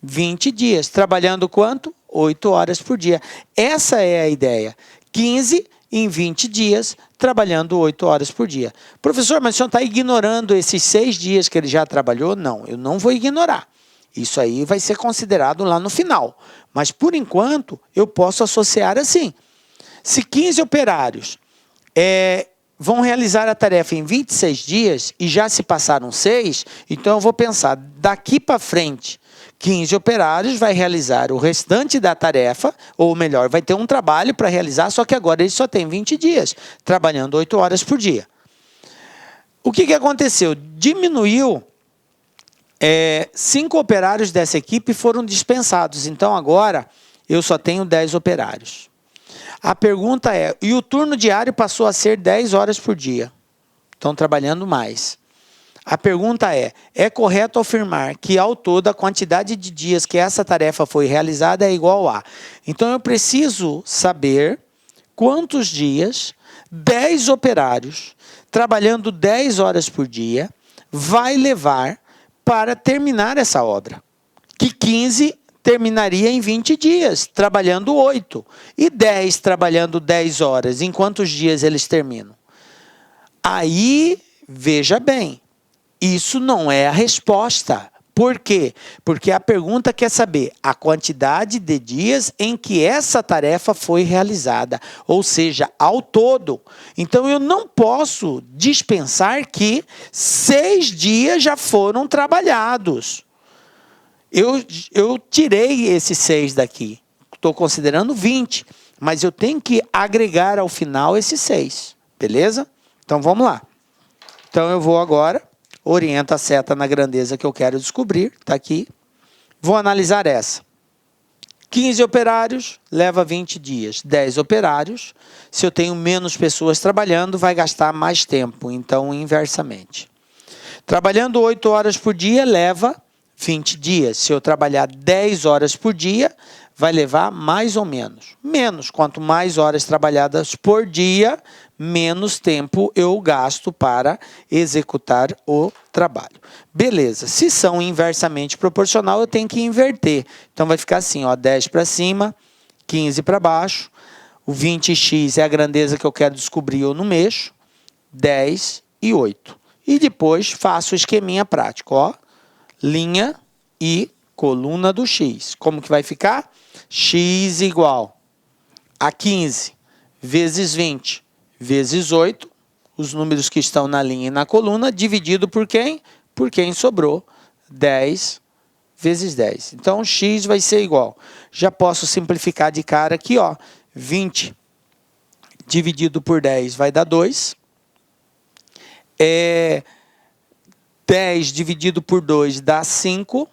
A: 20 dias. Trabalhando quanto? 8 horas por dia. Essa é a ideia. 15 em 20 dias, trabalhando 8 horas por dia. Professor, mas o senhor está ignorando esses 6 dias que ele já trabalhou? Não, eu não vou ignorar. Isso aí vai ser considerado lá no final. Mas, por enquanto, eu posso associar assim. Se 15 operários vão realizar a tarefa em 26 dias e já se passaram 6, então eu vou pensar, daqui para frente, 15 operários vai realizar o restante da tarefa, ou melhor, vai ter um trabalho para realizar, só que agora ele só tem 20 dias, trabalhando 8 horas por dia. O que aconteceu? Diminuiu, 5 operários dessa equipe foram dispensados, então agora eu só tenho 10 operários. A pergunta é, e o turno diário passou a ser 10 horas por dia? Estão trabalhando mais. A pergunta é correto afirmar que, ao todo, a quantidade de dias que essa tarefa foi realizada é igual a... Então, eu preciso saber quantos dias 10 operários, trabalhando 10 horas por dia, vai levar para terminar essa obra. Que 15 terminaria em 20 dias, trabalhando 8. E 10 trabalhando 10 horas. Em quantos dias eles terminam? Aí, veja bem, isso não é a resposta. Por quê? Porque a pergunta quer saber a quantidade de dias em que essa tarefa foi realizada, ou seja, ao todo. Então, eu não posso dispensar que 6 dias já foram trabalhados. Eu tirei esses 6 daqui, estou considerando 20, mas eu tenho que agregar ao final esses 6, beleza? Então, vamos lá. Então, eu vou agora... Orienta a seta na grandeza que eu quero descobrir. Está aqui. Vou analisar essa. 15 operários, leva 20 dias. 10 operários. Se eu tenho menos pessoas trabalhando, vai gastar mais tempo. Então, inversamente. Trabalhando 8 horas por dia, leva 20 dias. Se eu trabalhar 10 horas por dia, vai levar mais ou menos. Menos. Quanto mais horas trabalhadas por dia, menos tempo eu gasto para executar o trabalho. Beleza. Se são inversamente proporcional, eu tenho que inverter. Então, vai ficar assim, ó, 10 para cima, 15 para baixo. O 20x é a grandeza que eu quero descobrir, eu não mexo. 10 e 8. E depois faço o esqueminha prático, ó. Linha e coluna do x. Como que vai ficar? X igual a 15 vezes 20 vezes 8, os números que estão na linha e na coluna, dividido por quem? Por quem sobrou, 10 vezes 10. Então, x vai ser igual. Já posso simplificar de cara aqui, ó. 20 dividido por 10 vai dar 2. 10 dividido por 2 dá 5.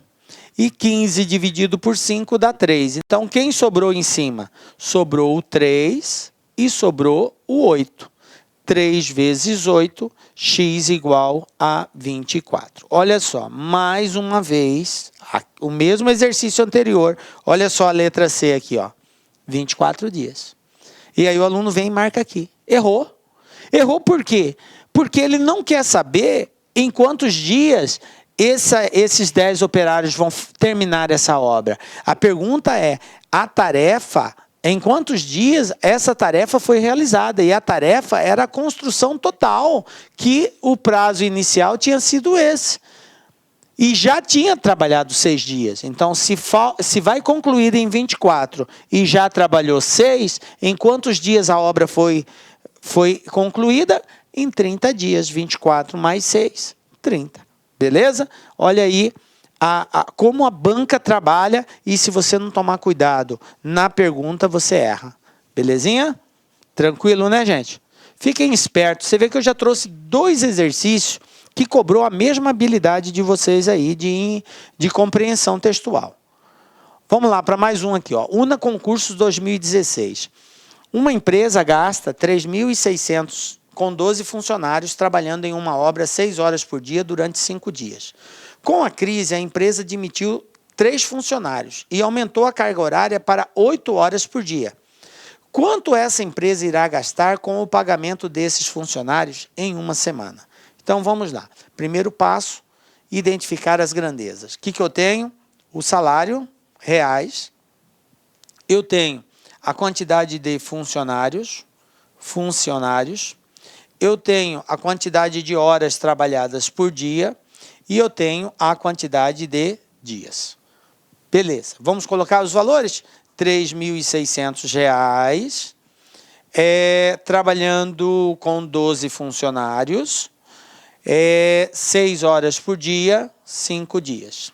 A: E 15 dividido por 5 dá 3. Então, quem sobrou em cima? Sobrou o 3 e sobrou o 8. 3 vezes 8, x igual a 24. Olha só, mais uma vez, o mesmo exercício anterior. Olha só a letra C aqui, ó. 24 dias. E aí o aluno vem e marca aqui. Errou. Errou por quê? Porque ele não quer saber em quantos dias esses 10 operários vão terminar essa obra. A pergunta é, a tarefa, em quantos dias essa tarefa foi realizada? E a tarefa era a construção total, que o prazo inicial tinha sido esse. E já tinha trabalhado 6 dias. Então, se vai concluir em 24 e já trabalhou 6, em quantos dias a obra foi concluída? Em 30 dias. 24 mais 6, 30. Beleza? Olha aí como a banca trabalha e se você não tomar cuidado na pergunta, você erra. Belezinha? Tranquilo, né, gente? Fiquem espertos. Você vê que eu já trouxe 2 exercícios que cobrou a mesma habilidade de vocês aí de compreensão textual. Vamos lá para mais um aqui, ó. Una Concursos 2016. Uma empresa gasta 3.600 com 12 funcionários trabalhando em uma obra 6 horas por dia durante 5 dias. Com a crise, a empresa demitiu 3 funcionários e aumentou a carga horária para 8 horas por dia. Quanto essa empresa irá gastar com o pagamento desses funcionários em uma semana? Então, vamos lá. Primeiro passo, identificar as grandezas. O que eu tenho? O salário, reais. Eu tenho a quantidade de funcionários. Eu tenho a quantidade de horas trabalhadas por dia. E eu tenho a quantidade de dias. Beleza. Vamos colocar os valores? R$ 3.600, trabalhando com 12 funcionários. 6 horas por dia, 5 dias.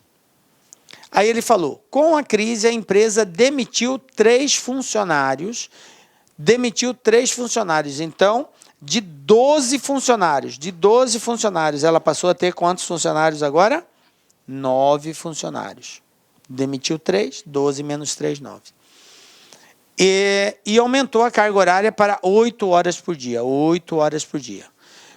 A: Aí ele falou, com a crise a empresa demitiu 3 funcionários. Então, de 12 funcionários, ela passou a ter quantos funcionários agora? 9 funcionários. Demitiu 3, 12 menos 3, 9. E aumentou a carga horária para 8 horas por dia. 8 horas por dia.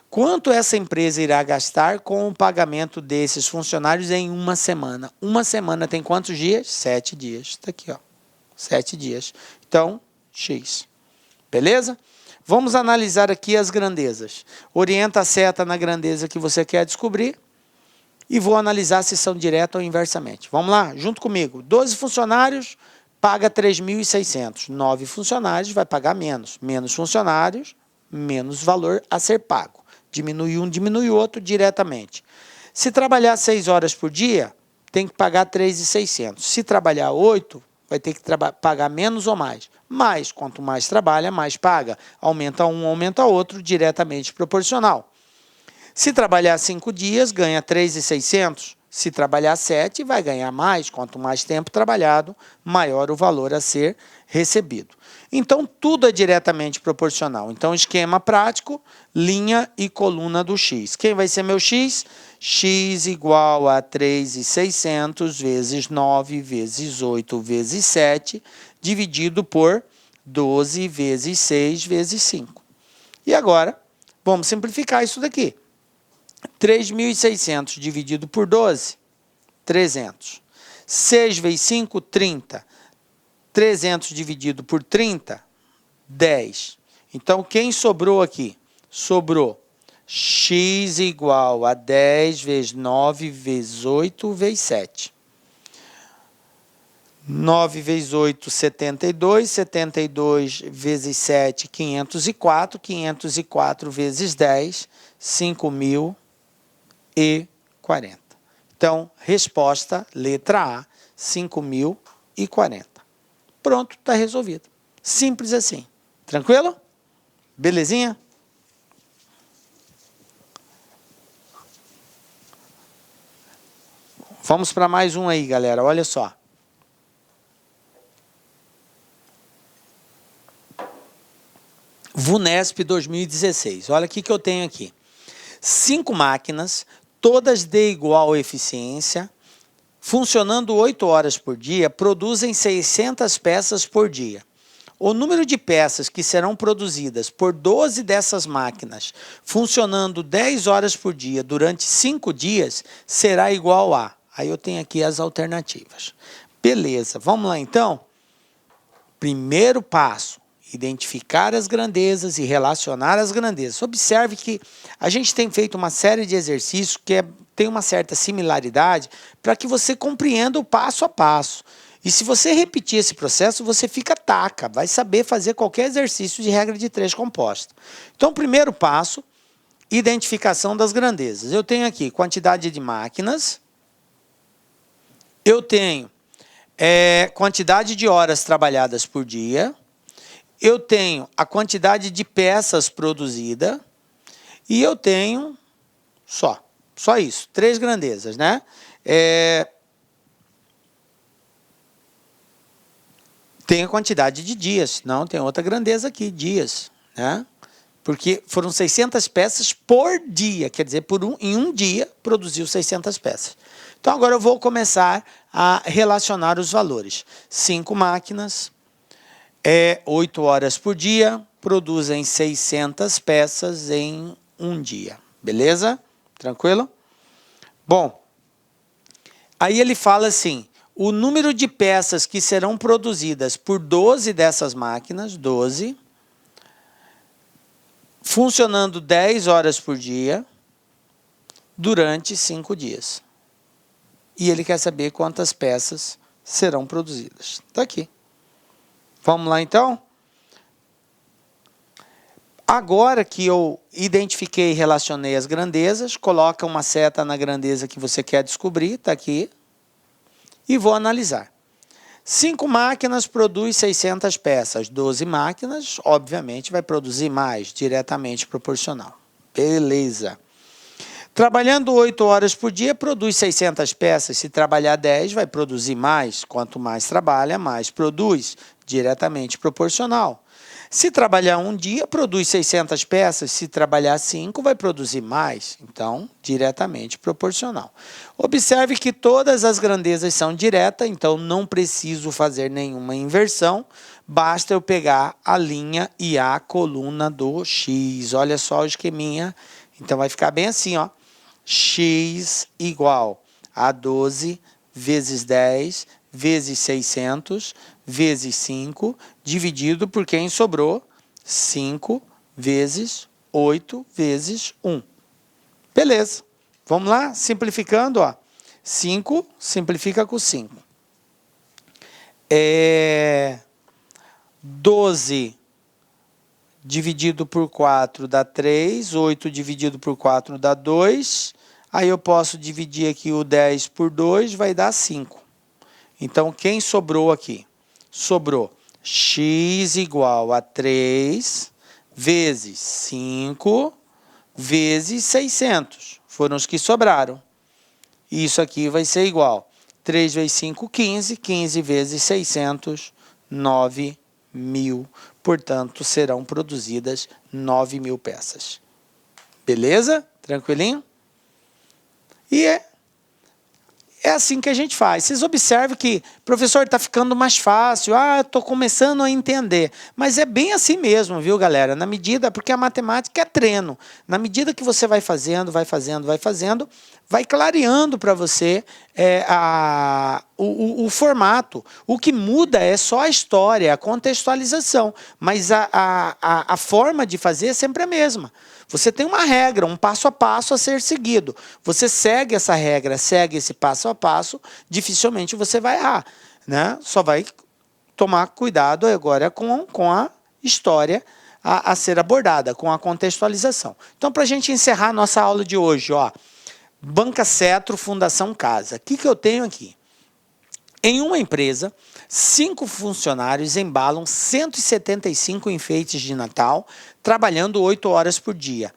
A: Quanto essa empresa irá gastar com o pagamento desses funcionários em uma semana? Uma semana tem quantos dias? 7 dias. Está aqui, ó. 7 dias. Então, X. Beleza? Vamos analisar aqui as grandezas. Orienta a seta na grandeza que você quer descobrir e vou analisar se são direta ou inversamente. Vamos lá? Junto comigo. 12 funcionários, paga 3.600. 9 funcionários, vai pagar menos. Menos funcionários, menos valor a ser pago. Diminui um, diminui o outro diretamente. Se trabalhar 6 horas por dia, tem que pagar 3.600. Se trabalhar 8, vai ter que pagar menos ou mais. Mas, quanto mais trabalha, mais paga. Aumenta um, aumenta outro, diretamente proporcional. Se trabalhar 5 dias, ganha 3.600. Se trabalhar 7, vai ganhar mais. Quanto mais tempo trabalhado, maior o valor a ser recebido. Então, tudo é diretamente proporcional. Então, esquema prático, linha e coluna do X. Quem vai ser meu X? X igual a 3.600 vezes 9 vezes 8 vezes 7, dividido por 12 vezes 6 vezes 5. E agora, vamos simplificar isso daqui. 3.600 dividido por 12, 300. 6 vezes 5, 30. 300 dividido por 30, 10. Então, quem sobrou aqui? Sobrou x igual a 10 vezes 9 vezes 8 vezes 7. 9 vezes 8, 72. 72 vezes 7, 504. 504 vezes 10, 5.040. Então, resposta, letra A, 5.040. Pronto, está resolvido. Simples assim. Tranquilo? Belezinha? Vamos para mais um aí, galera. Olha só. VUNESP 2016. Olha o que eu tenho aqui. 5 máquinas, todas de igual eficiência, funcionando 8 horas por dia, produzem 600 peças por dia. O número de peças que serão produzidas por 12 dessas máquinas, funcionando 10 horas por dia durante 5 dias, será igual a... Aí eu tenho aqui as alternativas. Beleza, vamos lá então? Primeiro passo, identificar as grandezas e relacionar as grandezas. Observe que a gente tem feito uma série de exercícios que tem uma certa similaridade para que você compreenda o passo a passo. E se você repetir esse processo, você fica taca, vai saber fazer qualquer exercício de regra de 3 composta. Então, primeiro passo, identificação das grandezas. Eu tenho aqui quantidade de máquinas, eu tenho quantidade de horas trabalhadas por dia, eu tenho a quantidade de peças produzida e eu tenho só isso, 3 grandezas, né? Tem a quantidade de dias, não, tem outra grandeza aqui, dias, né? Porque foram 600 peças por dia, quer dizer, em um dia produziu 600 peças. Então agora eu vou começar a relacionar os valores. 5 máquinas, 8 horas por dia, produzem 600 peças em um dia, beleza? Tranquilo? Bom, aí ele fala assim, o número de peças que serão produzidas por 12 dessas máquinas, 12, funcionando 10 horas por dia, durante 5 dias. E ele quer saber quantas peças serão produzidas. Está aqui. Vamos lá, então? Agora que eu identifiquei e relacionei as grandezas, coloca uma seta na grandeza que você quer descobrir, está aqui. E vou analisar. 5 máquinas produzem 600 peças. 12 máquinas, obviamente, vai produzir mais, diretamente proporcional. Beleza. Trabalhando 8 horas por dia, produz 600 peças. Se trabalhar 10, vai produzir mais. Quanto mais trabalha, mais produz, diretamente proporcional. Se trabalhar um dia, produz 600 peças. Se trabalhar 5, vai produzir mais. Então, diretamente proporcional. Observe que todas as grandezas são diretas, então não preciso fazer nenhuma inversão. Basta eu pegar a linha e a coluna do X. Olha só o esqueminha. Então, vai ficar bem assim, ó. X igual a 12 vezes 10 vezes 600 vezes 5, dividido por quem sobrou, 5 vezes 8 vezes 1. Beleza. Vamos lá? Simplificando, ó. 5 simplifica com 5. 12 dividido por 4 dá 3, 8 dividido por 4 dá 2, aí eu posso dividir aqui o 10 por 2, vai dar 5. Então, quem sobrou aqui? Sobrou x igual a 3 vezes 5 vezes 600. Foram os que sobraram. Isso aqui vai ser igual. 3 vezes 5, 15. 15 vezes 600, 9.000. Portanto, serão produzidas 9.000 peças. Beleza? Tranquilinho? E é assim que a gente faz. Vocês observam que, professor, está ficando mais fácil. Estou começando a entender. Mas é bem assim mesmo, viu, galera? Na medida, porque a matemática é treino. Na medida que você vai fazendo, vai clareando para você o formato. O que muda é só a história, a contextualização. Mas a forma de fazer é sempre a mesma. Você tem uma regra, um passo a passo a ser seguido. Você segue essa regra, segue esse passo a passo, dificilmente você vai errar, né? Só vai tomar cuidado agora com a história a ser abordada, com a contextualização. Então, para a gente encerrar a nossa aula de hoje, ó, Banca Cetro, Fundação Casa. O que eu tenho aqui? Em uma empresa, 5 funcionários embalam 175 enfeites de Natal, trabalhando 8 horas por dia.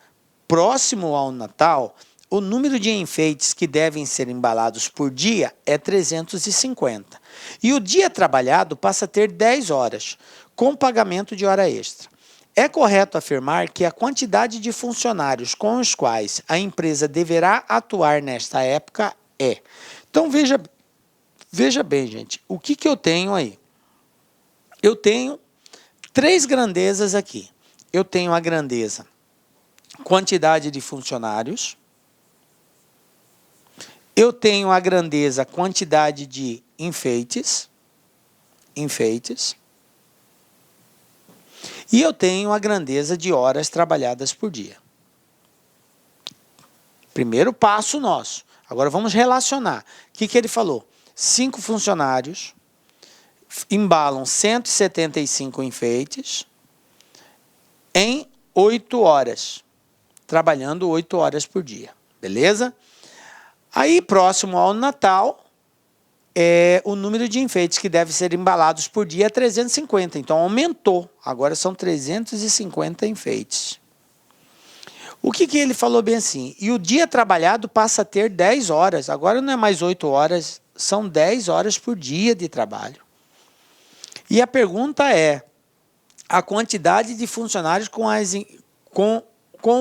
A: Próximo ao Natal, o número de enfeites que devem ser embalados por dia é 350. E o dia trabalhado passa a ter 10 horas, com pagamento de hora extra. É correto afirmar que a quantidade de funcionários com os quais a empresa deverá atuar nesta época é. Então, veja Veja bem, gente, o que eu tenho aí? Eu tenho 3 grandezas aqui. Eu tenho a grandeza quantidade de funcionários. Eu tenho a grandeza quantidade de enfeites. E eu tenho a grandeza de horas trabalhadas por dia. Primeiro passo nosso. Agora vamos relacionar. O que ele falou? 5 funcionários embalam 175 enfeites em 8 horas. Trabalhando 8 horas por dia. Beleza? Aí, próximo ao Natal, o número de enfeites que devem ser embalados por dia é 350. Então, aumentou. Agora são 350 enfeites. O que ele falou bem assim? E o dia trabalhado passa a ter 10 horas. Agora não é mais 8 horas, são 10 horas por dia de trabalho. E a pergunta é, a quantidade de funcionários com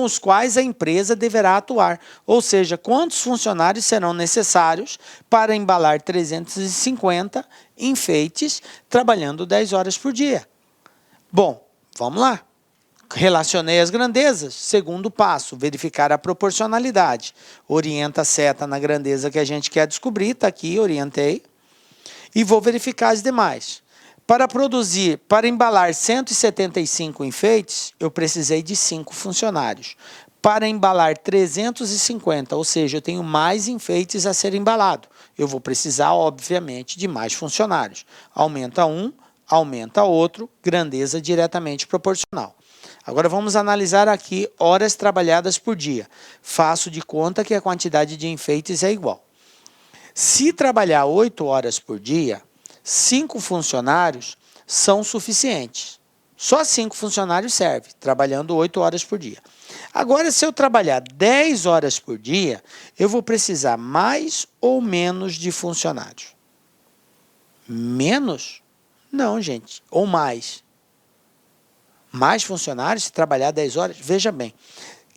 A: os quais a empresa deverá atuar. Ou seja, quantos funcionários serão necessários para embalar 350 enfeites trabalhando 10 horas por dia? Bom, vamos lá. Relacionei as grandezas. Segundo passo, verificar a proporcionalidade. Orienta a seta na grandeza que a gente quer descobrir. Está aqui, orientei. E vou verificar as demais. Para embalar 175 enfeites, eu precisei de 5 funcionários. Para embalar 350, ou seja, eu tenho mais enfeites a ser embalado. Eu vou precisar, obviamente, de mais funcionários. Aumenta um, aumenta outro, grandeza diretamente proporcional. Agora vamos analisar aqui horas trabalhadas por dia. Faço de conta que a quantidade de enfeites é igual. Se trabalhar 8 horas por dia, 5 funcionários são suficientes. Só 5 funcionários servem, trabalhando 8 horas por dia. Agora, se eu trabalhar 10 horas por dia, eu vou precisar mais ou menos de funcionários? Menos? Não, gente. Ou mais. Mais funcionários se trabalhar 10 horas? Veja bem,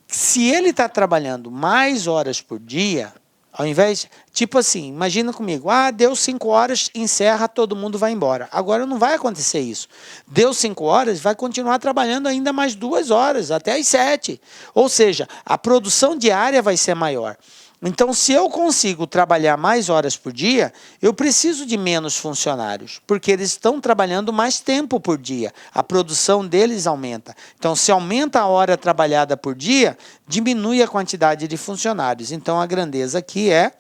A: se ele está trabalhando mais horas por dia, ao invés, tipo assim, imagina comigo, deu 5 horas, encerra, todo mundo vai embora. Agora não vai acontecer isso. Deu 5 horas, vai continuar trabalhando ainda mais 2 horas, até as 7. Ou seja, a produção diária vai ser maior. Então, se eu consigo trabalhar mais horas por dia, eu preciso de menos funcionários, porque eles estão trabalhando mais tempo por dia. A produção deles aumenta. Então, se aumenta a hora trabalhada por dia, diminui a quantidade de funcionários. Então, a grandeza aqui é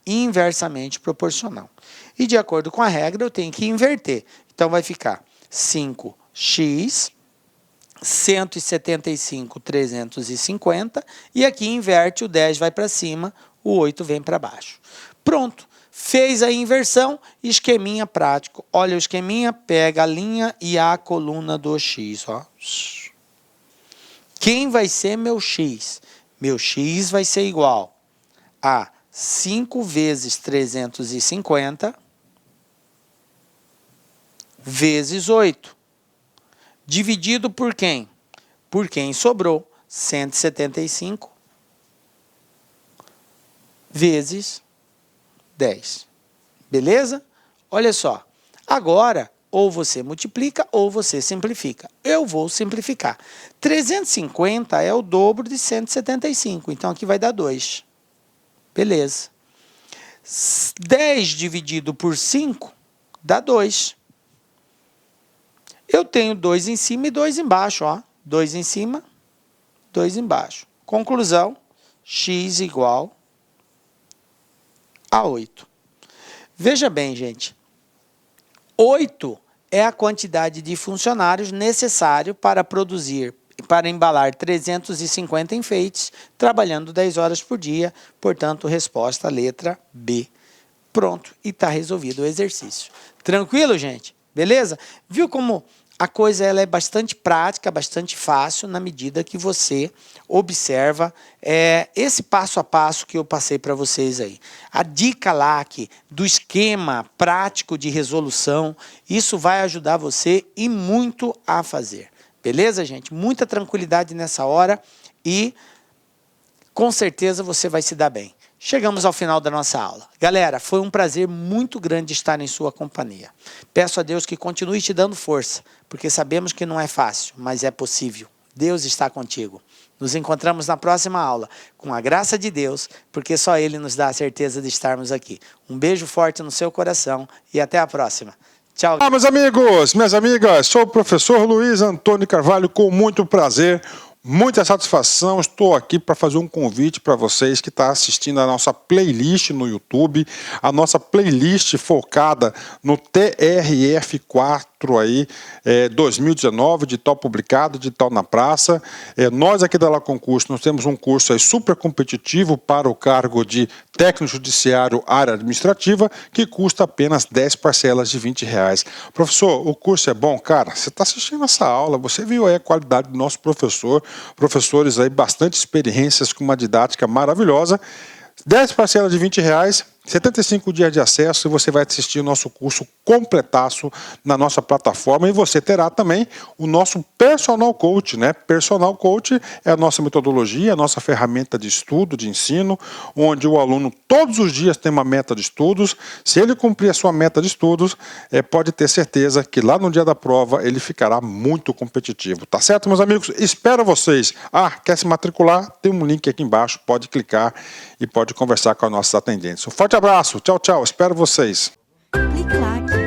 A: inversamente proporcional. E, de acordo com a regra, eu tenho que inverter. Então, vai ficar 5x... 175, 350, e aqui inverte, o 10 vai para cima, o 8 vem para baixo. Pronto, fez a inversão, esqueminha prático. Olha o esqueminha, pega a linha e a coluna do x. Ó. Quem vai ser meu x? Meu x vai ser igual a 5 vezes 350 vezes 8. Dividido por quem? Por quem sobrou, 175 vezes 10. Beleza? Olha só. Agora, ou você multiplica ou você simplifica. Eu vou simplificar. 350 é o dobro de 175, então aqui vai dar 2. Beleza. 10 dividido por 5 dá 2. Eu tenho 2 em cima e 2 embaixo, ó. 2 em cima, 2 embaixo. Conclusão, x igual a 8. Veja bem, gente. 8 é a quantidade de funcionários necessário para embalar 350 enfeites, trabalhando 10 horas por dia. Portanto, resposta letra B. Pronto, e está resolvido o exercício. Tranquilo, gente? Beleza? Viu como a coisa ela é bastante prática, bastante fácil, na medida que você observa esse passo a passo que eu passei para vocês aí. A dica lá do esquema prático de resolução, isso vai ajudar você e muito a fazer. Beleza, gente? Muita tranquilidade nessa hora e com certeza você vai se dar bem. Chegamos ao final da nossa aula. Galera, foi um prazer muito grande estar em sua companhia. Peço a Deus que continue te dando força, porque sabemos que não é fácil, mas é possível. Deus está contigo. Nos encontramos na próxima aula, com a graça de Deus, porque só Ele nos dá a certeza de estarmos aqui. Um beijo forte no seu coração e até a próxima. Tchau.
B: Olá, meus amigos, minhas amigas, sou o professor Luiz Antônio Carvalho, com muito prazer, muita satisfação. Estou aqui para fazer um convite para vocês que estão assistindo a nossa playlist no YouTube, a nossa playlist focada no TRF4 aí, 2019, de tal publicado, de tal na praça. Nós aqui da La Concurso, nós temos um curso aí super competitivo para o cargo de técnico judiciário área administrativa, que custa apenas 10 parcelas de R$20. Professor, o curso é bom? Cara, você está assistindo essa aula, você viu aí a qualidade do nosso professor, professores aí bastante experiências com uma didática maravilhosa. 10 parcelas de R$20, 75 dias de acesso, e você vai assistir o nosso curso completaço na nossa plataforma, e você terá também o nosso Personal Coach, né? Personal Coach é a nossa metodologia, a nossa ferramenta de estudo, de ensino, onde o aluno todos os dias tem uma meta de estudos. Se ele cumprir a sua meta de estudos, pode ter certeza que lá no dia da prova ele ficará muito competitivo. Tá certo, meus amigos? Espero vocês. Quer se matricular? Tem um link aqui embaixo, pode clicar e pode conversar com os nossos atendentes. Um forte abraço, tchau, tchau, espero vocês.
C: Clique lá.